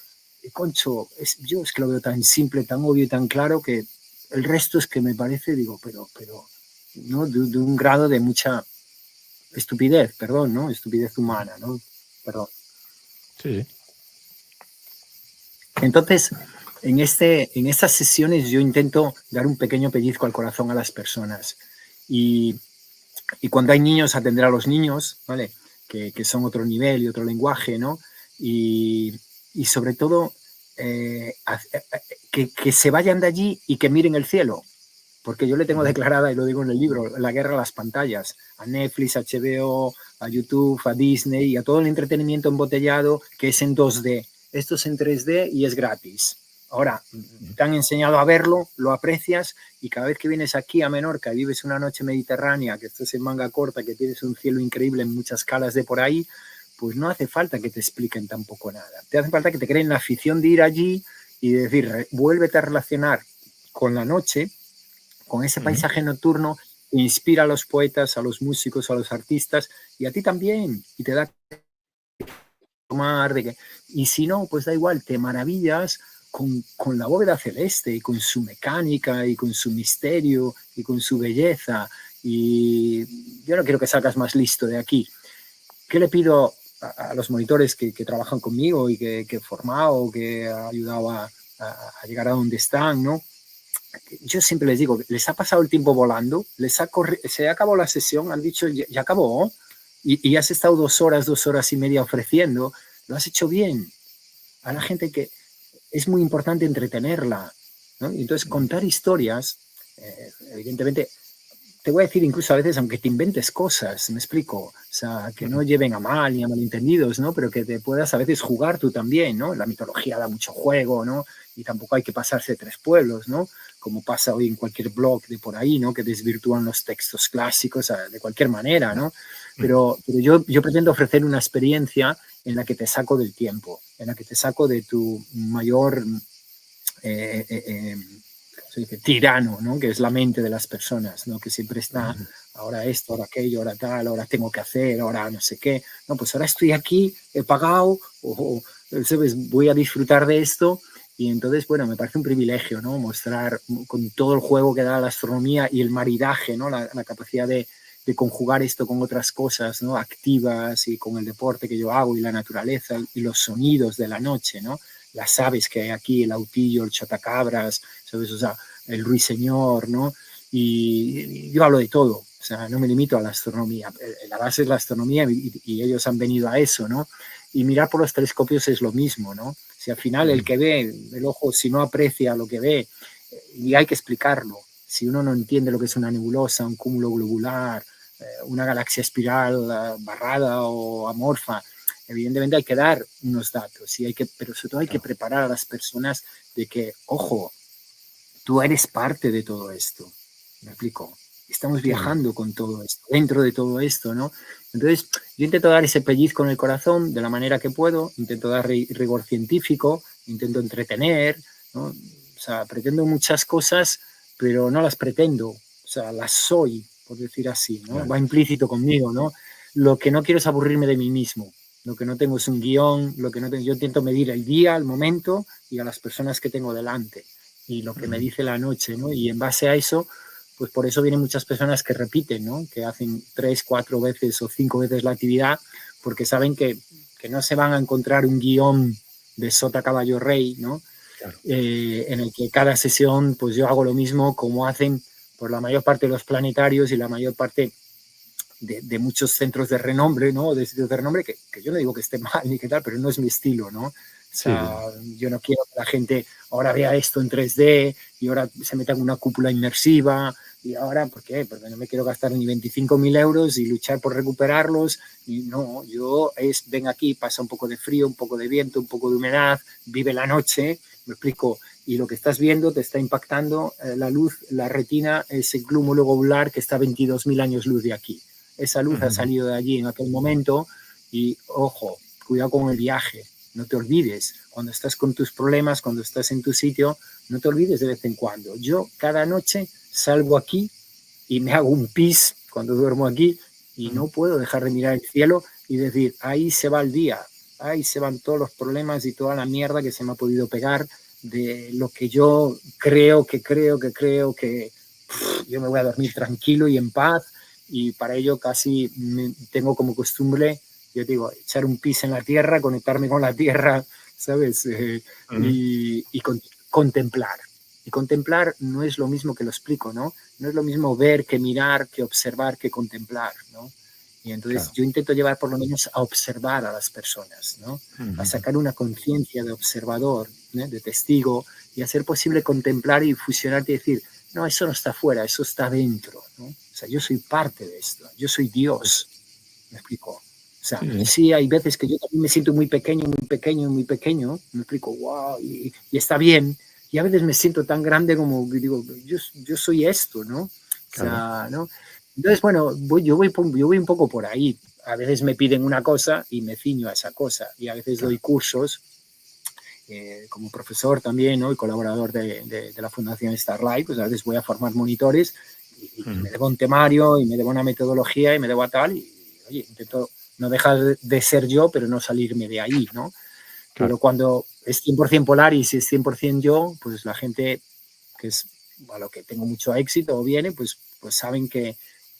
Concho, yo es que lo veo tan simple, tan obvio y tan claro que el resto es que me parece, digo, pero ¿no? de un grado de mucha estupidez, perdón, ¿no? Estupidez humana, ¿no? Perdón. Sí. Entonces, en estas sesiones yo intento dar un pequeño pellizco al corazón a las personas y cuando hay niños atender a los niños, ¿vale? Que son otro nivel y otro lenguaje, ¿no? Y sobre todo que se vayan de allí y que miren el cielo, porque yo le tengo declarada, y lo digo en el libro, la guerra a las pantallas, a Netflix, a HBO, a YouTube, a Disney y a todo el entretenimiento embotellado que es en 2D. Esto es en 3D y es gratis. Ahora, te han enseñado a verlo, lo aprecias y cada vez que vienes aquí a Menorca y vives una noche mediterránea, que estás en manga corta, que tienes un cielo increíble en muchas calas de por ahí, pues no hace falta que te expliquen tampoco nada. Te hace falta que te creen la afición de ir allí y de decir, vuélvete a relacionar con la noche, con ese paisaje nocturno que inspira a los poetas, a los músicos, a los artistas y a ti también. Y te da tomar de que... Y si no, pues da igual, te maravillas con la bóveda celeste y con su mecánica y con su misterio y con su belleza. Y yo no quiero que salgas más listo de aquí. ¿Qué le pido a los monitores que trabajan conmigo y que he formado, que he ayudado a llegar a donde están, ¿no? Yo siempre les digo, les ha pasado el tiempo volando, se acabó la sesión, han dicho, ya acabó, y has estado 2 horas y media ofreciendo, lo has hecho bien. A la gente que es muy importante entretenerla, ¿no? Y entonces contar historias, evidentemente, te voy a decir incluso a veces, aunque te inventes cosas, me explico, o sea, que no lleven a mal ni a malentendidos, ¿no? Pero que te puedas a veces jugar tú también, ¿no? La mitología da mucho juego, ¿no? Y tampoco hay que pasarse 3 pueblos, ¿no? Como pasa hoy en cualquier blog de por ahí, ¿no? Que desvirtúan los textos clásicos de cualquier manera, ¿no? Pero yo pretendo ofrecer una experiencia en la que te saco del tiempo, en la que te saco de tu mayor tirano, ¿no? Que es la mente de las personas, ¿no? Que siempre está ahora esto, ahora aquello, ahora tal, ahora tengo que hacer, ahora no sé qué. No, pues ahora estoy aquí, he pagado, ¿sabes? Voy a disfrutar de esto y entonces, bueno, me parece un privilegio, ¿no? Mostrar con todo el juego que da la astronomía y el maridaje, ¿no? La capacidad de conjugar esto con otras cosas, ¿no? Activas y con el deporte que yo hago y la naturaleza y los sonidos de la noche, ¿no? Las aves que hay aquí, el autillo, el chotacabras, ¿sabes? O sea, el ruiseñor, ¿no? Y yo hablo de todo, o sea, no me limito a la astronomía. La base es la astronomía y ellos han venido a eso, ¿no? Y mirar por los telescopios es lo mismo, ¿no? Si al final el que ve, el ojo, si no aprecia lo que ve, y hay que explicarlo, si uno no entiende lo que es una nebulosa, un cúmulo globular, una galaxia espiral barrada o amorfa, evidentemente hay que dar unos datos, pero sobre todo hay que preparar a las personas de que, ojo, tú eres parte de todo esto. ¿Me explico? Estamos viajando con todo esto, dentro de todo esto, ¿no? Entonces, yo intento dar ese pellizco en el corazón de la manera que puedo, intento dar rigor científico, intento entretener, ¿no? O sea, pretendo muchas cosas, pero no las pretendo, o sea, las soy, por decir así, ¿no? Va implícito conmigo, ¿no? Lo que no quiero es aburrirme de mí mismo, lo que no tengo es un guión, lo que no tengo, yo intento medir el día, el momento y a las personas que tengo delante y lo que me dice la noche, ¿no? Y en base a eso, pues por eso vienen muchas personas que repiten, ¿no? Que hacen 3, 4 veces o 5 veces la actividad, porque saben que no se van a encontrar un guión de sota caballo rey, ¿no? Claro. En el que cada sesión, pues yo hago lo mismo como hacen por la mayor parte de los planetarios y la mayor parte de muchos centros de renombre, ¿no? De sitios de renombre, que yo no digo que esté mal ni qué tal, pero no es mi estilo, ¿no? O sea, yo no quiero que la gente ahora vea esto en 3D y ahora se meta en una cúpula inmersiva y ahora, ¿por qué? Porque no me quiero gastar ni 25.000 euros y luchar por recuperarlos y no, ven aquí, pasa un poco de frío, un poco de viento, un poco de humedad, vive la noche, me explico, y lo que estás viendo te está impactando la luz, la retina, ese glóbulo globular que está a 22.000 años luz de aquí. Esa luz ha salido de allí en aquel momento y, ojo, cuidado con el viaje. No te olvides, cuando estás con tus problemas, cuando estás en tu sitio, no te olvides de vez en cuando. Yo cada noche salgo aquí y me hago un pis cuando duermo aquí y no puedo dejar de mirar el cielo y decir, ahí se va el día, ahí se van todos los problemas y toda la mierda que se me ha podido pegar de lo que yo creo que yo me voy a dormir tranquilo y en paz y para ello casi tengo como costumbre, yo digo, echar un pis en la tierra, conectarme con la tierra, ¿sabes? Y contemplar. Y contemplar no es lo mismo que lo explico, ¿no? No es lo mismo ver que mirar, que observar, que contemplar, ¿no? Y entonces yo intento llevar por lo menos a observar a las personas, ¿no? A sacar una conciencia de observador, ¿no? De testigo, y hacer posible contemplar y fusionar y decir, no, eso no está afuera, eso está dentro, ¿no? O sea, yo soy parte de esto, yo soy Dios, ¿me explico? O sea, sí hay veces que yo también me siento muy pequeño, me explico, wow, y está bien, y a veces me siento tan grande como que digo, yo soy esto, ¿no? O sea, ¿no? Entonces, bueno, yo voy un poco por ahí. A veces me piden una cosa y me ciño a esa cosa, y a veces doy cursos como profesor también, ¿no? Y colaborador de la Fundación Starlight, pues a veces voy a formar monitores y me debo un temario y me debo una metodología y me debo a tal y oye, intento no dejar de ser yo, pero no salirme de ahí, ¿no? Pero cuando es 100% Polaris y es 100% yo, pues la gente que es a lo que tengo mucho éxito o viene, pues saben que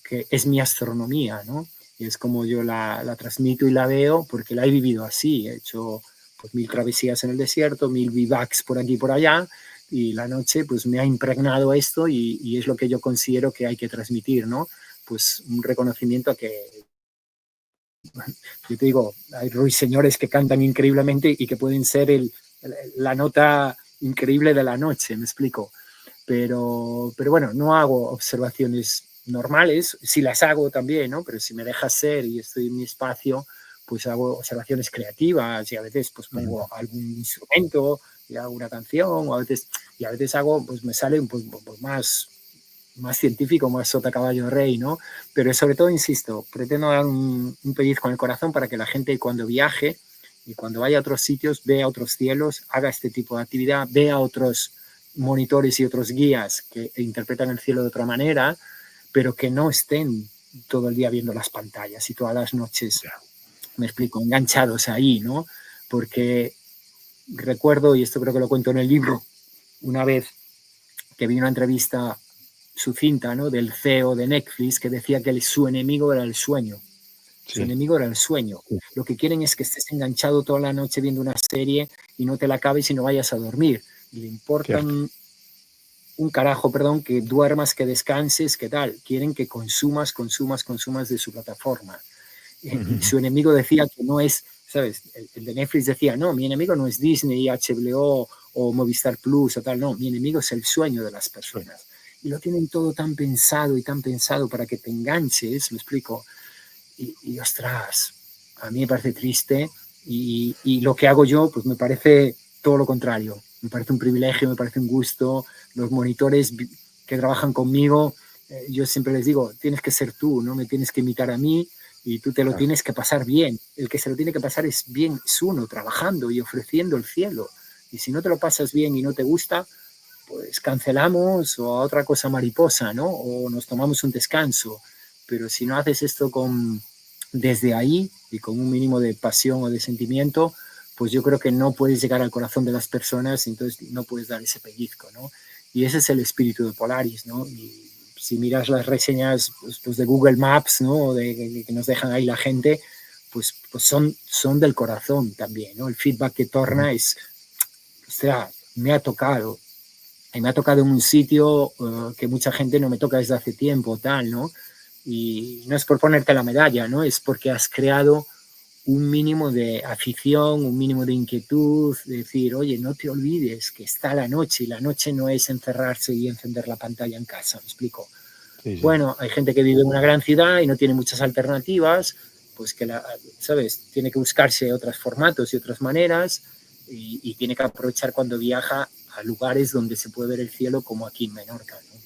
es mi astronomía, ¿no? Y es como yo la transmito y la veo porque la he vivido así, he hecho pues 1000 travesías en el desierto, 1000 bivacs por aquí y por allá, y la noche pues me ha impregnado esto y es lo que yo considero que hay que transmitir, ¿no? Pues un reconocimiento a que, yo te digo, hay ruiseñores que cantan increíblemente y que pueden ser la nota increíble de la noche, me explico. Pero bueno, no hago observaciones normales, sí las hago también, ¿no? Pero si me dejas ser y estoy en mi espacio, pues hago observaciones creativas y a veces pues pongo algún instrumento y hago una canción, o a veces hago, pues me sale pues más científico, más sota caballo rey, ¿no? Pero sobre todo, insisto, pretendo dar un pellizco en el corazón para que la gente cuando viaje y cuando vaya a otros sitios vea otros cielos, haga este tipo de actividad, vea otros monitores y otros guías que interpretan el cielo de otra manera, pero que no estén todo el día viendo las pantallas y todas las noches, me explico, enganchados ahí, ¿no? Porque recuerdo, y esto creo que lo cuento en el libro, una vez que vi una entrevista sucinta, ¿no?, del CEO de Netflix, que decía que su enemigo era el sueño. Su Sí, enemigo era el sueño. sí, Lo que quieren es que estés enganchado toda la noche viendo una serie y no te la acabes y no vayas a dormir. Y le importa cierto. un carajo, perdón, que duermas, que descanses, que tal. Quieren que consumas de su plataforma. Y Ujú. su enemigo decía que no es, ¿sabes? El de Netflix decía, no, mi enemigo no es Disney, HBO o Movistar Plus o tal, no, mi enemigo es el sueño de las Sí, personas. Y lo tienen todo tan pensado y tan pensado para que te enganches, me explico. Y ostras, a mí me parece triste y lo que hago yo, pues me parece todo lo contrario. Me parece un privilegio, me parece un gusto. Los monitores que trabajan conmigo, yo siempre les digo, tienes que ser tú, no me tienes que imitar a mí y tú te lo claro. tienes que pasar bien. El que se lo tiene que pasar es bien, es uno, trabajando y ofreciendo el cielo. Y si no te lo pasas bien y no te gusta, pues cancelamos o a otra cosa mariposa, ¿no? O nos tomamos un descanso. Pero si no haces esto desde ahí y con un mínimo de pasión o de sentimiento, pues yo creo que no puedes llegar al corazón de las personas y entonces no puedes dar ese pellizco, ¿no? Y ese es el espíritu de Polaris, ¿no? Y si miras las reseñas pues de Google Maps, ¿no? Que nos dejan ahí la gente, pues son del corazón también, ¿no? El feedback que torna es, o sea, me ha tocado, y me ha tocado en un sitio que mucha gente no me toca desde hace tiempo, tal, ¿no? Y no es por ponerte la medalla, ¿no? Es porque has creado un mínimo de afición, un mínimo de inquietud, de decir, oye, no te olvides que está la noche y la noche no es encerrarse y encender la pantalla en casa, ¿me explico? Sí, sí. Bueno, hay gente que vive en una gran ciudad y no tiene muchas alternativas, pues que, ¿sabes? Tiene que buscarse otros formatos y otras maneras y tiene que aprovechar cuando viaja a lugares donde se puede ver el cielo como aquí en Menorca, ¿no?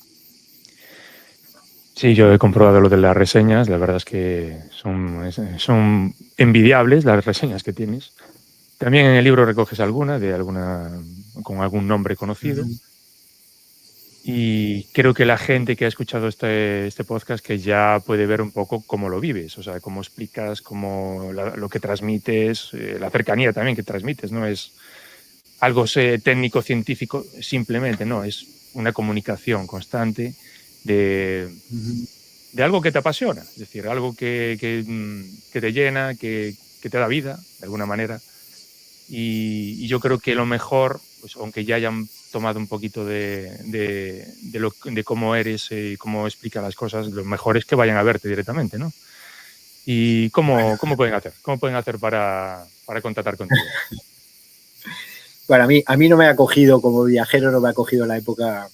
Sí, yo he comprobado lo de las reseñas, la verdad es que son envidiables las reseñas que tienes. También en el libro recoges alguna, con algún nombre Uh conocido. -huh. Y creo que la gente que ha escuchado este podcast que ya puede ver un poco cómo lo vives, o sea, cómo explicas, lo que transmites, la cercanía también que transmites, no es algo técnico, científico, simplemente, no, es una comunicación constante de, Uh -huh. de algo que te apasiona, es decir, algo que te llena, que te da vida, de alguna manera. Y yo creo que lo mejor, pues aunque ya hayan tomado un poquito de cómo eres y cómo explicas las cosas, lo mejor es que vayan a verte directamente, ¿no? ¿Y Bueno, cómo pueden hacer? ¿Cómo pueden hacer para contactar contigo? para mí, a mí no me ha cogido como viajero, no me ha cogido la época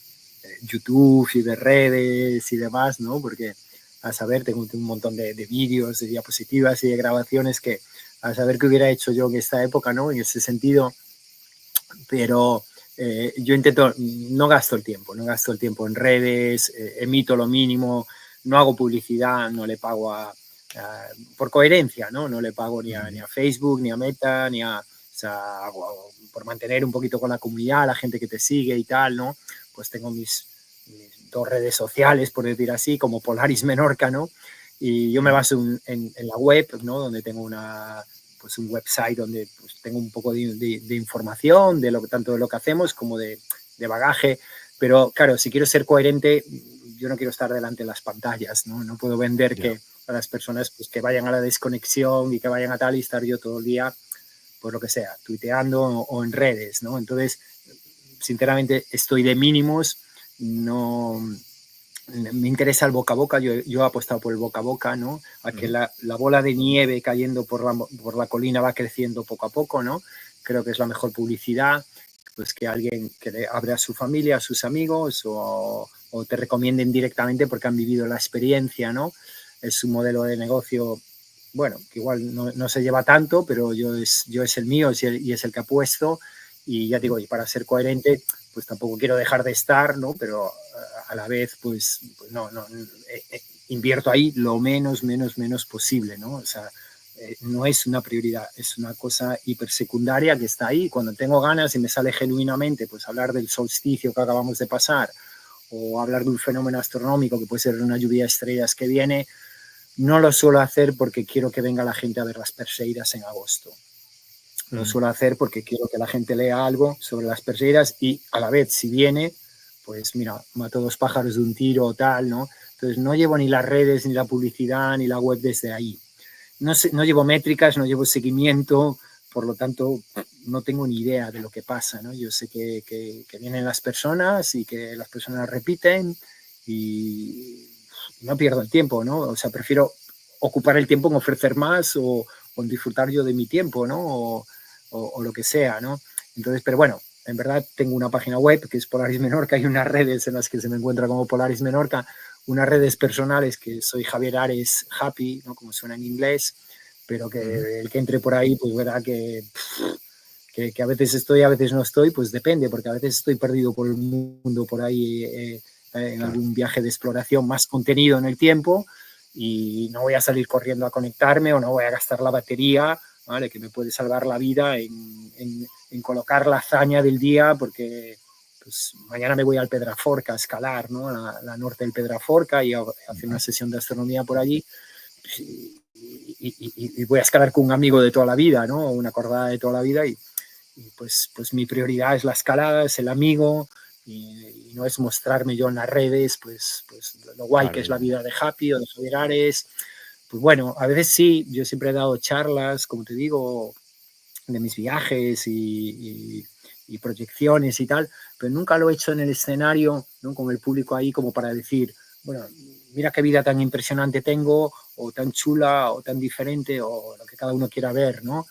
YouTube y de redes y demás, ¿no? Porque a saber, tengo un montón de vídeos, de diapositivas y de grabaciones que a saber qué hubiera hecho yo en esta época, ¿no? En ese sentido, pero yo intento, no gasto el tiempo, no gasto el tiempo en redes, emito lo mínimo, no hago publicidad, no le pago por coherencia, ¿no? No le pago ni a Facebook, ni a Meta, o sea, por mantener un poquito con la comunidad, la gente que te sigue y tal, ¿no? Pues tengo mis dos redes sociales, por decir así, como Polaris Menorca, ¿no? Y yo me baso en la web, ¿no? Donde tengo pues un website donde pues, tengo un poco de información de tanto de lo que hacemos como de bagaje, pero claro, si quiero ser coherente, yo no quiero estar delante de las pantallas, ¿no? No puedo vender Ya. a las personas pues, que vayan a la desconexión y que vayan a tal y estar yo todo el día, por lo que sea, tuiteando o en redes, ¿no? Entonces, sinceramente, estoy de mínimos, no me interesa el boca a boca, yo he apostado por el boca a boca, ¿no? A que la bola de nieve cayendo por la colina va creciendo poco a poco, ¿no? Creo que es la mejor publicidad, pues que alguien que le hable a su familia, a sus amigos o te recomienden directamente porque han vivido la experiencia, ¿no? Es un modelo de negocio, bueno, que igual no se lleva tanto, pero yo es el mío y es el que apuesto y ya digo, y para ser coherente, pues tampoco quiero dejar de estar, ¿no? Pero a la vez, pues no, invierto ahí lo menos posible, ¿no? O sea, no es una prioridad, es una cosa hipersecundaria que está ahí. Cuando tengo ganas y me sale genuinamente, pues hablar del solsticio que acabamos de pasar o hablar de un fenómeno astronómico que puede ser una lluvia de estrellas que viene, no lo suelo hacer porque quiero que venga la gente a ver las Perseidas en agosto. Lo suelo hacer porque quiero que la gente lea algo sobre las perseguidas y a la vez, si viene, pues mira, mato 2 pájaros de un tiro o tal, ¿no? Entonces no llevo ni las redes, ni la publicidad, ni la web desde ahí. No llevo métricas, no llevo seguimiento, por lo tanto no tengo ni idea de lo que pasa, ¿no? Yo sé que vienen las personas y que las personas repiten y no pierdo el tiempo, ¿no? O sea, prefiero ocupar el tiempo en ofrecer más o en disfrutar yo de mi tiempo, ¿no? O lo que sea, ¿no? Entonces, pero bueno, en verdad tengo una página web que es Polaris Menorca, hay unas redes en las que se me encuentra como Polaris Menorca, unas redes personales que soy Javier Ares Happy, ¿no? Como suena en inglés, pero que el que entre por ahí pues verá que a veces estoy, a veces no estoy, pues depende, porque a veces estoy perdido por el mundo por ahí en algún viaje de exploración, más contenido en el tiempo y no voy a salir corriendo a conectarme o no voy a gastar la batería, ¿vale? Que me puede salvar la vida en colocar la hazaña del día porque pues mañana me voy al Pedraforca a escalar, ¿no? La norte del Pedraforca y a hacer una sesión de astronomía por allí. Y voy a escalar con un amigo de toda la vida, ¿no? Una acordada de toda la vida y pues mi prioridad es la escalada, es el amigo y no es mostrarme yo en las redes, pues lo guay que es la vida de Happy o de Javier Ares. Pues bueno, a veces sí, yo siempre he dado charlas, como te digo, de mis viajes y proyecciones y tal, pero nunca lo he hecho en el escenario, ¿no? Con el público ahí como para decir, bueno, mira qué vida tan impresionante tengo, o tan chula, o tan diferente, o lo que cada uno quiera ver, ¿no?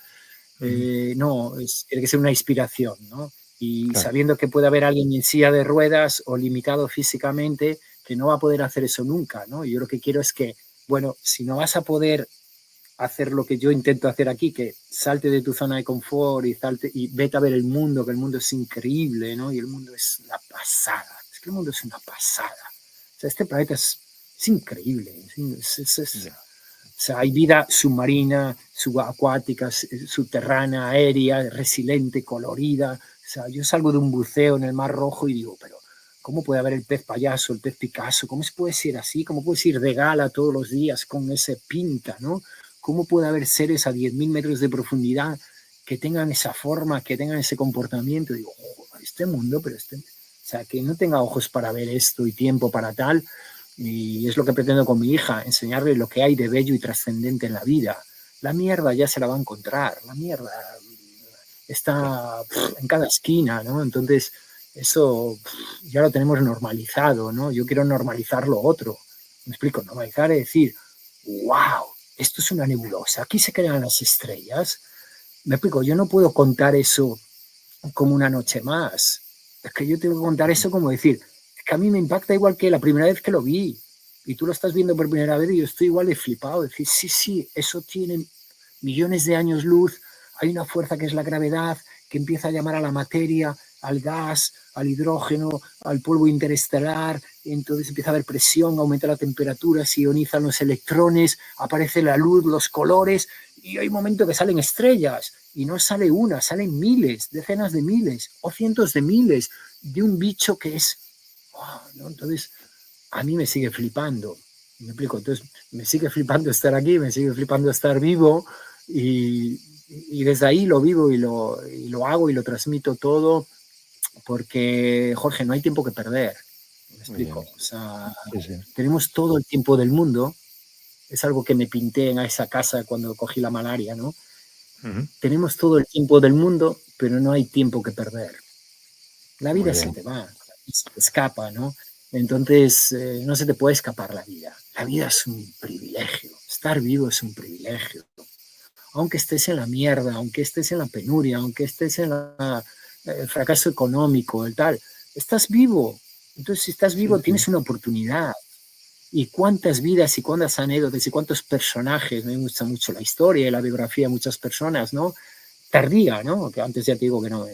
No, tiene que ser una inspiración, ¿no? Y sabiendo que puede haber alguien en silla de ruedas o limitado físicamente que no va a poder hacer eso nunca, ¿no? Yo lo que quiero es que, bueno, si no vas a poder hacer lo que yo intento hacer aquí, que salte de tu zona de confort y vete a ver el mundo, que el mundo es increíble, ¿no? Y el mundo es una pasada. Es que el mundo es una pasada. O sea, este planeta es increíble. O sea, hay vida submarina, subacuática, subterránea, aérea, resiliente, colorida. O sea, yo salgo de un buceo en el Mar Rojo y digo, pero ¿cómo puede haber el pez payaso, el pez Picasso? ¿Cómo se puede ser así? ¿Cómo puedes ir de gala todos los días con ese pinta, ¿no? ¿Cómo puede haber seres a 10.000 metros de profundidad que tengan esa forma, que tengan ese comportamiento? Digo, este mundo, pero o sea, que no tenga ojos para ver esto y tiempo para tal. Y es lo que pretendo con mi hija, enseñarle lo que hay de bello y trascendente en la vida. La mierda ya se la va a encontrar, la mierda está en cada esquina, ¿no? Entonces, eso ya lo tenemos normalizado, ¿no? Yo quiero normalizar lo otro. Me explico, normalizar es decir, wow, esto es una nebulosa, aquí se crean las estrellas. Me explico, yo no puedo contar eso como una noche más. Es que yo tengo que contar eso como decir, es que a mí me impacta igual que la primera vez que lo vi. Y tú lo estás viendo por primera vez y yo estoy igual de flipado. Decir, sí, eso tiene millones de años luz, hay una fuerza que es la gravedad, que empieza a llamar a la materia, al gas, al hidrógeno, al polvo interestelar, entonces empieza a haber presión, aumenta la temperatura, se ionizan los electrones, aparece la luz, los colores, y hay un momento que salen estrellas, y no sale una, salen miles, decenas de miles, o cientos de miles, de un bicho que es... Oh, ¿no? Entonces, a mí me sigue flipando, me explico, entonces me sigue flipando estar aquí, me sigue flipando estar vivo, y desde ahí lo vivo y lo hago y lo transmito todo porque, Jorge, no hay tiempo que perder. Me explico. O sea, tenemos todo el tiempo del mundo. Es algo que me pinté en esa casa cuando cogí la malaria, ¿no? Tenemos todo el tiempo del mundo, pero no hay tiempo que perder. La vida se te va, se te escapa, ¿no? Entonces, no se te puede escapar la vida. La vida es un privilegio. Estar vivo es un privilegio. Aunque estés en la mierda, aunque estés en la penuria, aunque estés en el fracaso económico, el tal, estás vivo. Entonces, si estás vivo, tienes una oportunidad. Y cuántas vidas y cuántas anécdotas y cuántos personajes, me gusta mucho la historia y la biografía de muchas personas, ¿no? Tardía, ¿no? Que antes ya te digo que no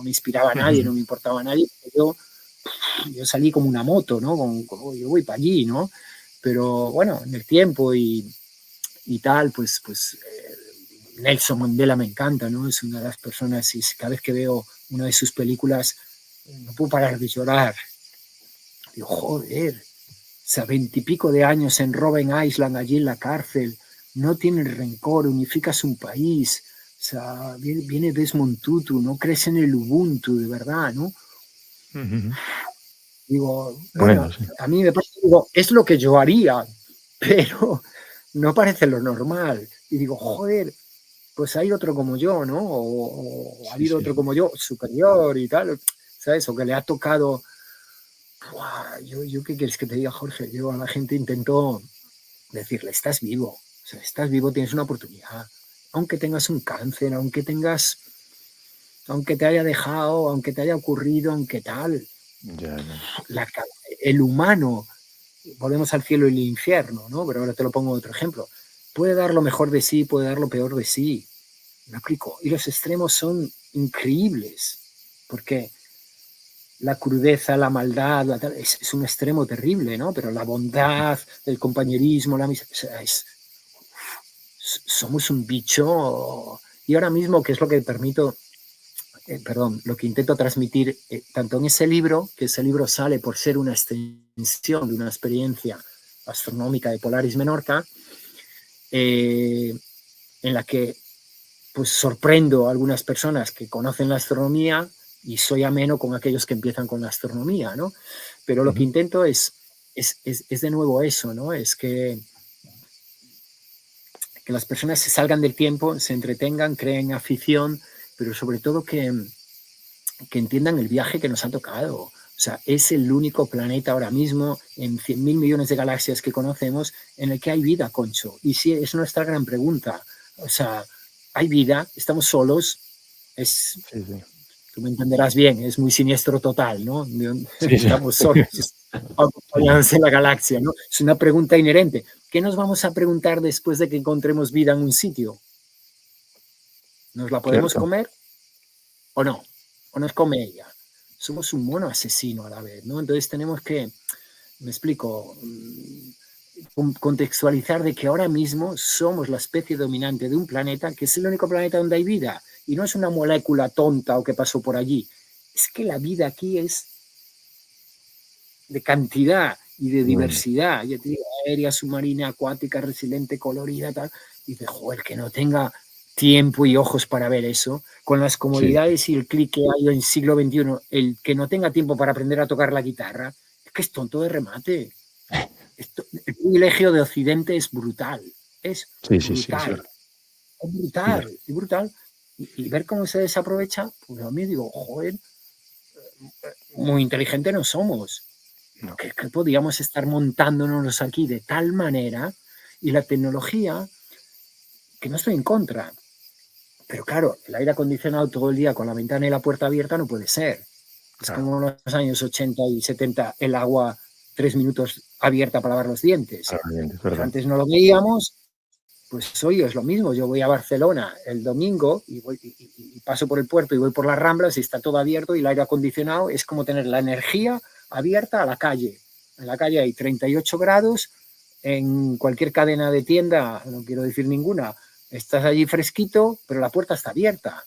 me inspiraba a nadie, no me importaba a nadie. Yo salí como una moto, ¿no? Yo voy para allí, ¿no? Pero bueno, en el tiempo y tal, pues Nelson Mandela me encanta, ¿no? Es una de las personas y cada vez que veo una de sus películas no puedo parar de llorar. Digo, joder, o sea, 20 y pico de años en Robben Island, allí en la cárcel, no tiene rencor, unificas un país. O sea, viene Desmond Tutu, no crees en el Ubuntu, de verdad, ¿no? Digo, bueno, Tremendo, sí. a mí me parece, digo, es lo que yo haría, pero no parece lo normal. Y digo, joder, pues hay otro como yo, ¿no? O ha habido otro como yo, superior y tal, ¿sabes? O que le ha tocado... Buah, yo ¿qué quieres que te diga, Jorge? Yo a la gente intento decirle, estás vivo, o sea, estás vivo, tienes una oportunidad. Aunque tengas un cáncer, aunque te haya dejado, aunque te haya ocurrido, aunque tal. Ya. El humano, volvemos al cielo y el infierno, ¿no? Pero ahora te lo pongo otro ejemplo. Puede dar lo mejor de sí, puede dar lo peor de sí. ¿Me explico? Y los extremos son increíbles, porque la crudeza, la maldad, es un extremo terrible, ¿no? Pero la bondad, el compañerismo, la amistad, somos un bicho. Y ahora mismo, ¿qué es lo que permito? Lo que intento transmitir tanto en ese libro, que ese libro sale por ser una extensión de una experiencia astronómica de Polaris Menorca, en la que pues sorprendo a algunas personas que conocen la astronomía y soy ameno con aquellos que empiezan con la astronomía, ¿no? Pero lo que intento es de nuevo eso, ¿no? Es que las personas se salgan del tiempo, se entretengan, creen afición, pero sobre todo que entiendan el viaje que nos ha tocado. O sea, es el único planeta ahora mismo en 100.000 millones de galaxias que conocemos en el que hay vida, Concho. Y sí, es nuestra gran pregunta. O sea, hay vida, estamos solos, tú me entenderás bien, es muy siniestro total, ¿no? Estamos solos, acompañados en la galaxia, ¿no? Es una pregunta inherente. ¿Qué nos vamos a preguntar después de que encontremos vida en un sitio? ¿Nos la podemos comer o no? ¿O nos come ella? Somos un mono asesino a la vez, ¿no? Entonces tenemos que, me explico, contextualizar de que ahora mismo somos la especie dominante de un planeta que es el único planeta donde hay vida y no es una molécula tonta o que pasó por allí. Es que la vida aquí es de cantidad y de diversidad. Ya te digo, aérea, submarina, acuática, resiliente, colorida, tal. Y dice, joder, que no tenga tiempo y ojos para ver eso, con las comodidades y el clic que hay en siglo XXI, el que no tenga tiempo para aprender a tocar la guitarra, es que es tonto de remate. El privilegio de Occidente es brutal. Es brutal. Es brutal. Es brutal. Y ver cómo se desaprovecha, pues a mí digo, joder, muy inteligente no somos. No. Que podíamos estar montándonos aquí de tal manera y la tecnología, que no estoy en contra, pero claro, el aire acondicionado todo el día con la ventana y la puerta abierta no puede ser. Es como en los años 80 y 70 el agua 3 minutos abierta para lavar los dientes. Pues antes no lo veíamos, pues hoy es lo mismo. Yo voy a Barcelona el domingo y paso por el puerto y voy por las Ramblas y está todo abierto y el aire acondicionado es como tener la energía abierta a la calle. En la calle hay 38 grados, en cualquier cadena de tienda, no quiero decir ninguna, estás allí fresquito, pero la puerta está abierta.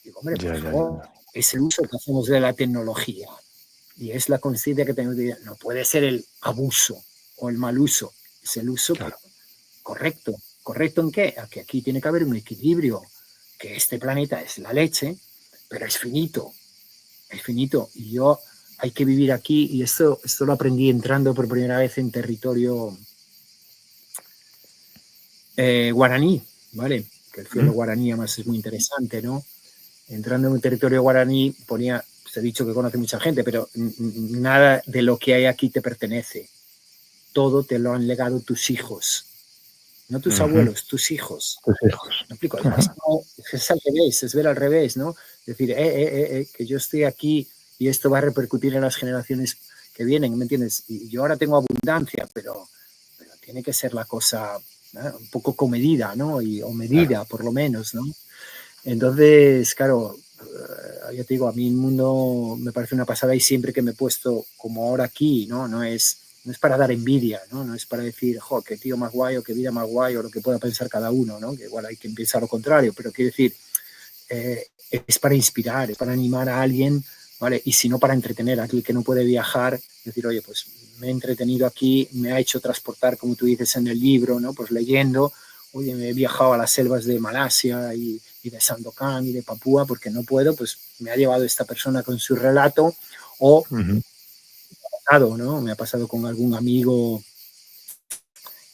Digo, hombre, por favor, es el uso que hacemos de la tecnología y es la conciencia que tenemos de... No puede ser el abuso o el mal uso, es el uso correcto. ¿Correcto en qué? A que aquí tiene que haber un equilibrio, que este planeta es la leche, pero es finito, y yo hay que vivir aquí, y esto lo aprendí entrando por primera vez en territorio guaraní, ¿vale? Que el cielo guaraní además es muy interesante, ¿no? Entrando en un territorio guaraní ponía, te he dicho que conoce mucha gente, pero nada de lo que hay aquí te pertenece, todo te lo han legado tus hijos. No tus abuelos, tus hijos. ¿Me explico? Es al revés, es ver al revés, ¿no? Es decir, que yo estoy aquí y esto va a repercutir en las generaciones que vienen, ¿me entiendes? Y yo ahora tengo abundancia, pero tiene que ser la cosa un poco comedida, ¿no? O medida, por lo menos, ¿no? Entonces, claro, ya te digo, a mí el mundo me parece una pasada y siempre que me he puesto como ahora aquí, ¿no? No es para dar envidia, ¿no? No es para decir, jo, qué tío más guay o qué vida más guay o lo que pueda pensar cada uno, ¿no? Que igual hay quien piensa lo contrario, pero quiero decir, es para inspirar, es para animar a alguien, ¿vale? Y si no, para entretener a aquel que no puede viajar, decir, oye, pues me he entretenido aquí, me ha hecho transportar, como tú dices en el libro, ¿no? Pues leyendo, oye, me he viajado a las selvas de Malasia y de Sandokan y de Papúa porque no puedo, pues me ha llevado esta persona con su relato, o ¿no? Me ha pasado con algún amigo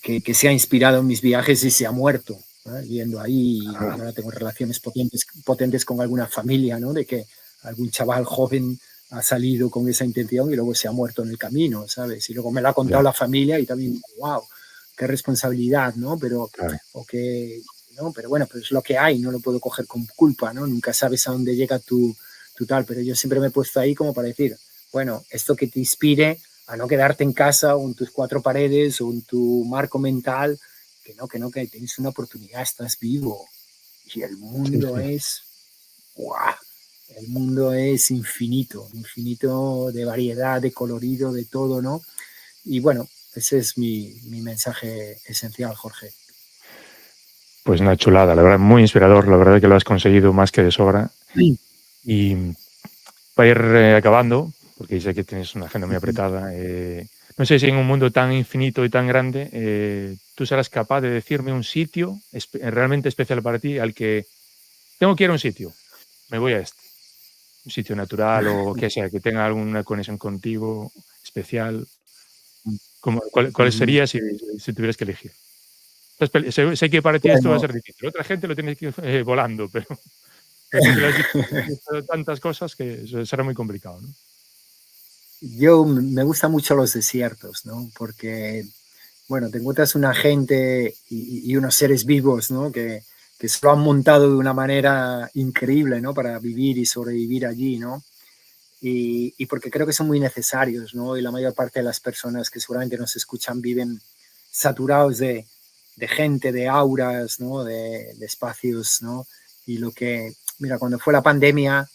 que se ha inspirado en mis viajes y se ha muerto, ¿no? Yendo ahí. Y ahora tengo relaciones potentes con alguna familia, ¿no? De que algún chaval joven ha salido con esa intención y luego se ha muerto en el camino, ¿sabes? Y luego me lo ha contado la familia y también, wow, qué responsabilidad, ¿no? Pero, ¿no? Pero bueno, pues es lo que hay, no lo puedo coger con culpa, ¿no? Nunca sabes a dónde llega tu tal, pero yo siempre me he puesto ahí como para decir, bueno, esto que te inspire a no quedarte en casa o en tus cuatro paredes o en tu marco mental, que tienes una oportunidad, estás vivo. Y el mundo es, ¡guau! El mundo es infinito, infinito de variedad, de colorido, de todo, ¿no? Y bueno, ese es mi mensaje esencial, Jorge. Pues una chulada, la verdad, muy inspirador, la verdad que lo has conseguido más que de sobra. Sí. Y para ir acabando, porque sé que tienes una agenda muy apretada, no sé si en un mundo tan infinito y tan grande, tú serás capaz de decirme un sitio realmente especial para ti al que tengo que ir a un sitio, me voy a este. Un sitio natural o que sea, que tenga alguna conexión contigo especial. ¿Cuál sería si tuvieras que elegir? Sé que para ti esto va a ser difícil. Otra gente lo tiene que ir volando, pero yo sé que lo has visto tantas cosas que será muy complicado, ¿no? Yo me gustan mucho los desiertos, ¿no? Porque, bueno, te encuentras una gente y unos seres vivos, ¿no? Que se lo han montado de una manera increíble, ¿no? Para vivir y sobrevivir allí, ¿no? Y porque creo que son muy necesarios, ¿no? Y la mayor parte de las personas que seguramente nos escuchan viven saturados de gente, de auras, ¿no? De espacios, ¿no? Y mira, cuando fue la pandemia,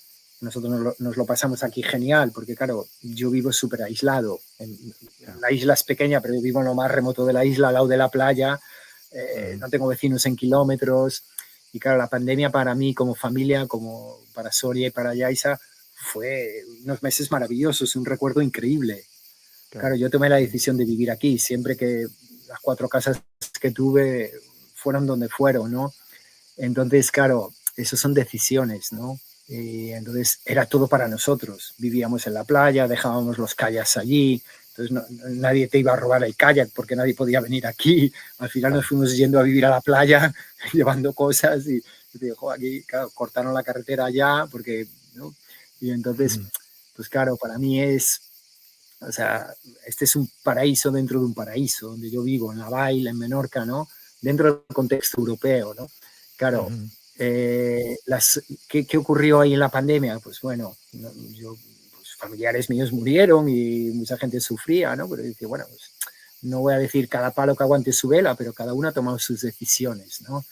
nosotros nos lo pasamos aquí genial, porque claro, yo vivo súper aislado. La isla es pequeña, pero yo vivo en lo más remoto de la isla, al lado de la playa. No tengo vecinos en kilómetros. Y claro, la pandemia para mí como familia, como para Soria y para Yaisa, fue unos meses maravillosos, un recuerdo increíble. Claro, yo tomé la decisión de vivir aquí, siempre que las 4 casas que tuve fueron donde fueron, ¿no? Entonces, claro, eso son decisiones, ¿no? Y entonces era todo para nosotros. Vivíamos en la playa, dejábamos los kayaks allí, entonces nadie te iba a robar el kayak porque nadie podía venir aquí. Al final nos fuimos yendo a vivir a la playa, llevando cosas y te digo, aquí, claro, cortaron la carretera allá porque, ¿no? Y entonces, pues claro, para mí o sea, este es un paraíso dentro de un paraíso, donde yo vivo, en La Baila, en Menorca, ¿no? Dentro del contexto europeo, ¿no? Claro, ¿qué ocurrió ahí en la pandemia? Pues bueno, pues familiares míos murieron y mucha gente sufría, ¿no? Pero dice, bueno, pues no voy a decir cada palo que aguante su vela, pero cada uno ha tomado sus decisiones, ¿no?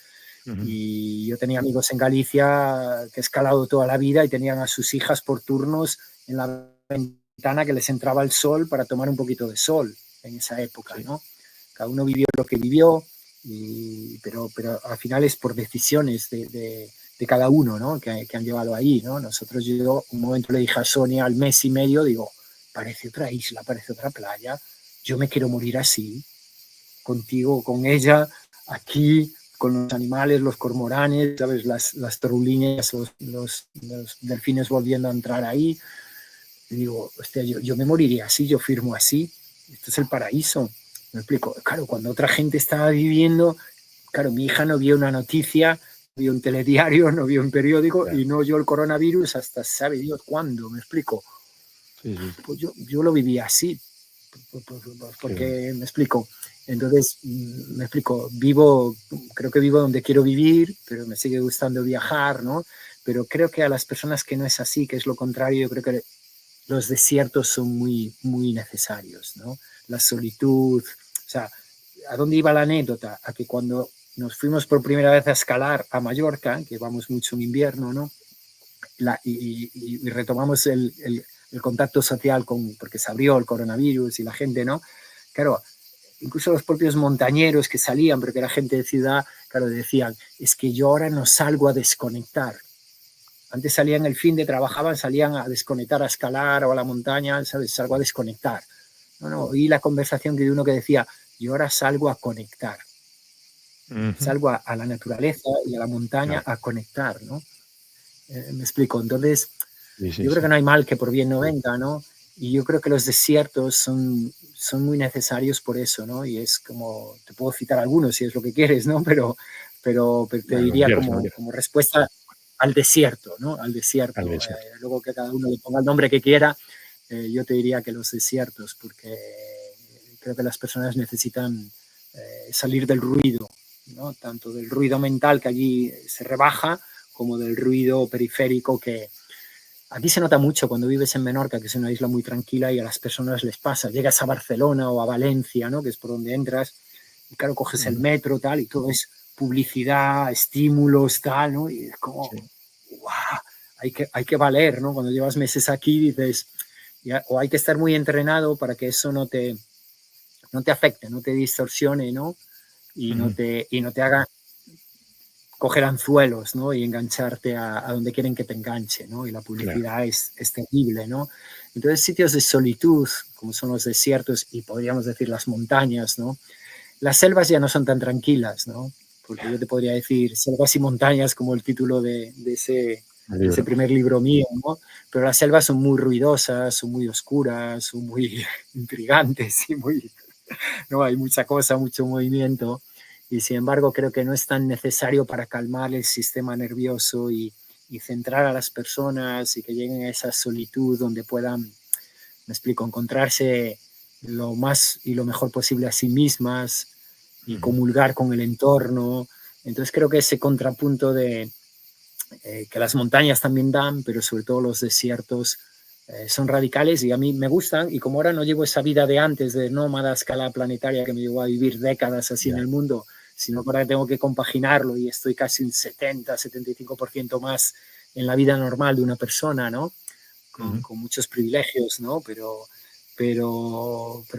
Y yo tenía amigos en Galicia que he escalado toda la vida y tenían a sus hijas por turnos en la ventana que les entraba el sol para tomar un poquito de sol en esa época, ¿no? Cada uno vivió lo que vivió, pero al final es por decisiones de cada uno, ¿no? Que han llevado ahí, ¿no? Yo un momento le dije a Sonia al mes y medio, digo, parece otra isla, parece otra playa, yo me quiero morir así, contigo, con ella, aquí, con los animales, los cormoranes, ¿sabes? Las toruliñas, los delfines volviendo a entrar ahí. Y digo, hostia, yo me moriría así, yo firmo así, esto es el paraíso. Me explico, claro, cuando otra gente estaba viviendo, claro, mi hija no vio una noticia, no vio un telediario, no vio un periódico y no oyó el coronavirus hasta sabe Dios cuándo, me explico. Pues yo lo viví así, porque me explico. Entonces, me explico, creo que vivo donde quiero vivir, pero me sigue gustando viajar, ¿no? Pero creo que a las personas que no es así, que es lo contrario, yo creo que los desiertos son muy, muy necesarios, ¿no? La solitud, o sea, ¿a dónde iba la anécdota? A que cuando nos fuimos por primera vez a escalar a Mallorca, que vamos mucho en invierno, ¿no? Y retomamos el contacto social porque se abrió el coronavirus y la gente, ¿no? Claro, incluso los propios montañeros que salían, pero que era gente de ciudad, claro, decían, es que yo ahora no salgo a desconectar. Antes salían el fin de trabajaban, salían a desconectar, a escalar o a la montaña, ¿sabes? Salgo a desconectar. No, oí la conversación de uno que decía, yo ahora salgo a conectar. salgo a la naturaleza y a la montaña a conectar, ¿no? Me explico. Entonces, yo creo que no hay mal que por bien no venga, ¿no? Y yo creo que los desiertos son muy necesarios por eso, ¿no? Y es como, te puedo citar algunos si es lo que quieres, ¿no? Pero te diría como respuesta al desierto, ¿no? Al desierto. Luego que cada uno le ponga el nombre que quiera, yo te diría que los desiertos, porque creo que las personas necesitan salir del ruido, ¿no? Tanto del ruido mental que allí se rebaja, como del ruido periférico que aquí se nota mucho cuando vives en Menorca, que es una isla muy tranquila y a las personas les pasa. Llegas a Barcelona o a Valencia, ¿no? Que es por donde entras, y claro, coges el metro, tal, y todo es publicidad, estímulos, tal, ¿no? Y es como, ¡guau! Hay que valer, ¿no? Cuando llevas meses aquí dices, o hay que estar muy entrenado para que eso no te afecte, no te distorsione, ¿no? Y no te haga coger anzuelos, ¿no? Y engancharte a donde quieren que te enganche, ¿no? Y la publicidad es terrible, ¿no? Entonces, sitios de solitud, como son los desiertos y podríamos decir las montañas, ¿no? Las selvas ya no son tan tranquilas, ¿no? Porque yo te podría decir selvas y montañas como el título de ese primer libro mío, ¿no? Pero las selvas son muy ruidosas, son muy oscuras, son muy intrigantes y muy... ¿no? Hay mucha cosa, mucho movimiento. Y sin embargo creo que no es tan necesario para calmar el sistema nervioso y centrar a las personas y que lleguen a esa solitud donde puedan, me explico, encontrarse lo más y lo mejor posible a sí mismas y comulgar con el entorno. Entonces creo que ese contrapunto de que las montañas también dan, pero sobre todo los desiertos son radicales y a mí me gustan, y como ahora no llevo esa vida de antes de nómada a escala planetaria que me llevó a vivir décadas así en el mundo, sino que ahora tengo que compaginarlo y estoy casi un 70-75% más en la vida normal de una persona, ¿no? Con muchos privilegios, ¿no? Pero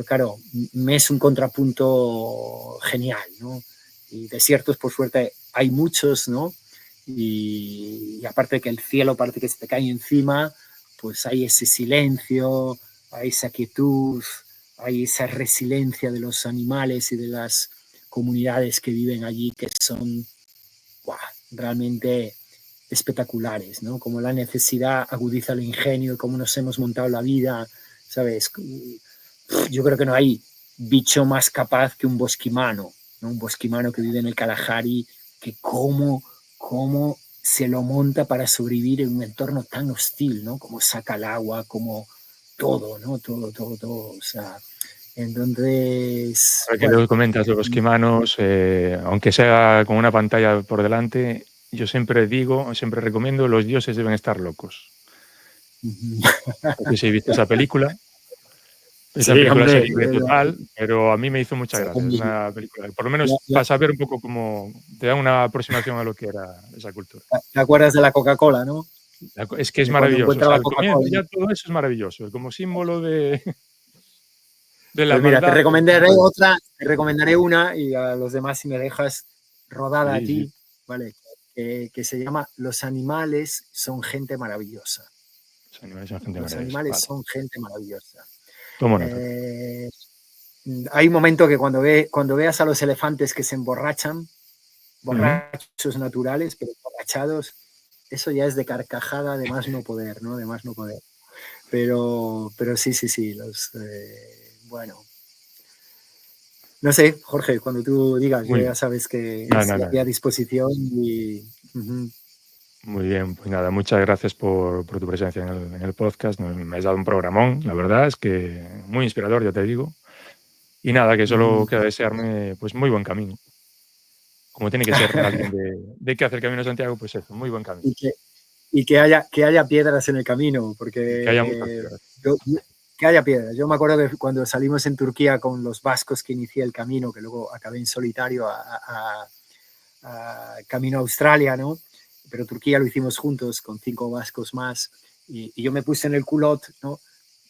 claro, me es un contrapunto genial, ¿no? Y desiertos, por suerte, hay muchos, ¿no? Y aparte que el cielo parece que se te cae encima, pues hay ese silencio, hay esa quietud, hay esa resiliencia de los animales y de las comunidades que viven allí que son realmente espectaculares, ¿no? Como la necesidad agudiza el ingenio y cómo nos hemos montado la vida, ¿sabes? Yo creo que no hay bicho más capaz que un bosquimano, ¿no? Un bosquimano que vive en el Kalahari, que cómo se lo monta para sobrevivir en un entorno tan hostil, ¿no? Como saca el agua, como todo, ¿no? Todo. O sea, entonces... Ahora que lo comentas, los bosquimanos, aunque sea con una pantalla por delante, yo siempre digo, siempre recomiendo, los dioses deben estar locos. Porque si viste esa película, esa sí, película hombre, sería total, pero a mí me hizo mucha gracia. Es una película, por lo menos para saber un poco cómo, te da una aproximación a lo que era esa cultura. ¿Te acuerdas de la Coca-Cola, no? Es que es maravilloso. O sea, el comienzo, ya todo eso es maravilloso. Como símbolo de la pues mira, maldad. te recomendaré una y a los demás si me dejas rodada a ti, ¿vale? Que se llama Los animales son gente maravillosa. Los animales son gente Los maravillosa. animales son gente maravillosa. Tomo nota. Hay un momento que cuando veas a los elefantes que se emborrachan, borrachos naturales, pero emborrachados, eso ya es de carcajada de más no poder, ¿no? De más no poder. Pero sí, bueno. No sé, Jorge, cuando tú digas, ya sabes que estoy a disposición y... Muy bien, pues nada, muchas gracias por tu presencia en el podcast. Me has dado un programón, la verdad es que muy inspirador, ya te digo. Y nada, que solo queda desearme pues muy buen camino. Como tiene que ser alguien de que hace el Camino de Santiago, pues eso, muy buen camino. Y que haya piedras en el camino, porque... Que haya muchas piedras. Que haya piedras. Yo me acuerdo de cuando salimos en Turquía con los vascos que inicié el camino, que luego acabé en solitario a camino a Australia, ¿no? Pero Turquía lo hicimos juntos con 5 vascos más y yo me puse en el culot, ¿no?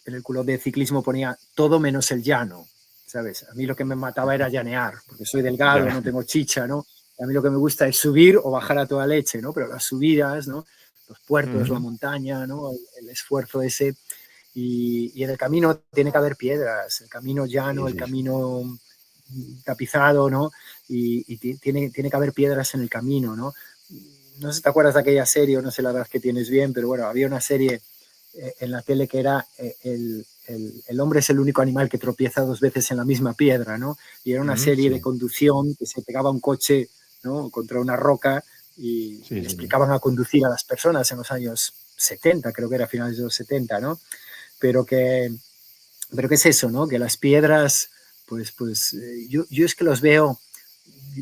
En el culot de ciclismo ponía todo menos el llano, ¿sabes? A mí lo que me mataba era llanear, porque soy delgado, no tengo chicha, ¿no? A mí lo que me gusta es subir o bajar a toda leche, ¿no? Pero las subidas, ¿no? Los puertos, la montaña, ¿no? El esfuerzo ese. Y en el camino tiene que haber piedras, el camino llano, el camino tapizado, ¿no? Y tiene que haber piedras en el camino, ¿no? No sé si te acuerdas de aquella serie, o no sé la verdad que tienes bien, pero bueno, había una serie en la tele que era el hombre es el único animal que tropieza 2 veces en la misma piedra, ¿no? Y era una serie de Sí, conducción que se pegaba un coche, ¿no? Contra una roca y sí, sí, sí. explicaban a conducir a las personas en los años 70, creo que era a finales de los 70, ¿no? Pero que, pero ¿qué es eso, no? Que las piedras, yo es que los veo,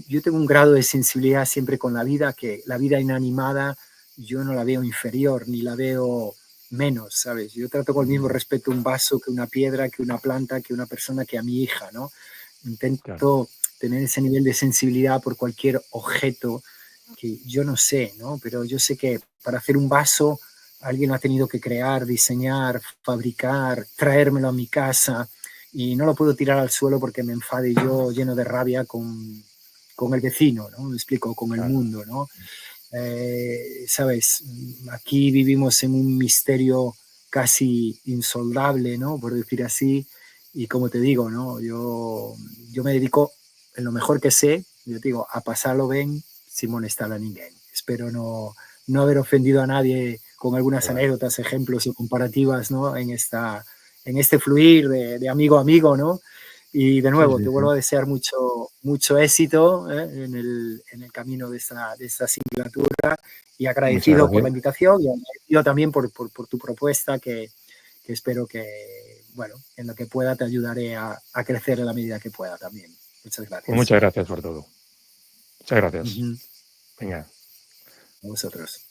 yo tengo un grado de sensibilidad siempre con la vida, que la vida inanimada yo no la veo inferior, ni la veo menos, ¿sabes? Yo trato con el mismo respeto un vaso que una piedra, que una planta, que una persona, que a mi hija, ¿no? Claro, Intento tener ese nivel de sensibilidad por cualquier objeto que yo no sé, ¿no? Pero yo sé que para hacer un vaso alguien lo ha tenido que crear, diseñar, fabricar, traérmelo a mi casa y no lo puedo tirar al suelo porque me enfade yo lleno de rabia con el vecino, ¿no? Me explico, con el claro. mundo, ¿no? Sabes, aquí vivimos en un misterio casi insoldable, ¿no? Por decir así, y como te digo, ¿no? Yo me dedico en lo mejor que sé, yo te digo, a pasarlo bien sin molestar a nadie. Espero no haber ofendido a nadie con algunas Da igual. anécdotas, ejemplos o comparativas, ¿no? En este fluir de amigo a amigo, ¿no? Y de Sí, nuevo, sí, te sí. vuelvo a desear mucho éxito en el camino de esta singlatura y Muchas agradecido por gracias. la invitación y agradecido también por tu propuesta que espero que, bueno, en lo que pueda te ayudaré a crecer en la medida que pueda también. Muchas Pues gracias. muchas gracias por todo. Muchas gracias. Ujú. Venga. A vosotros.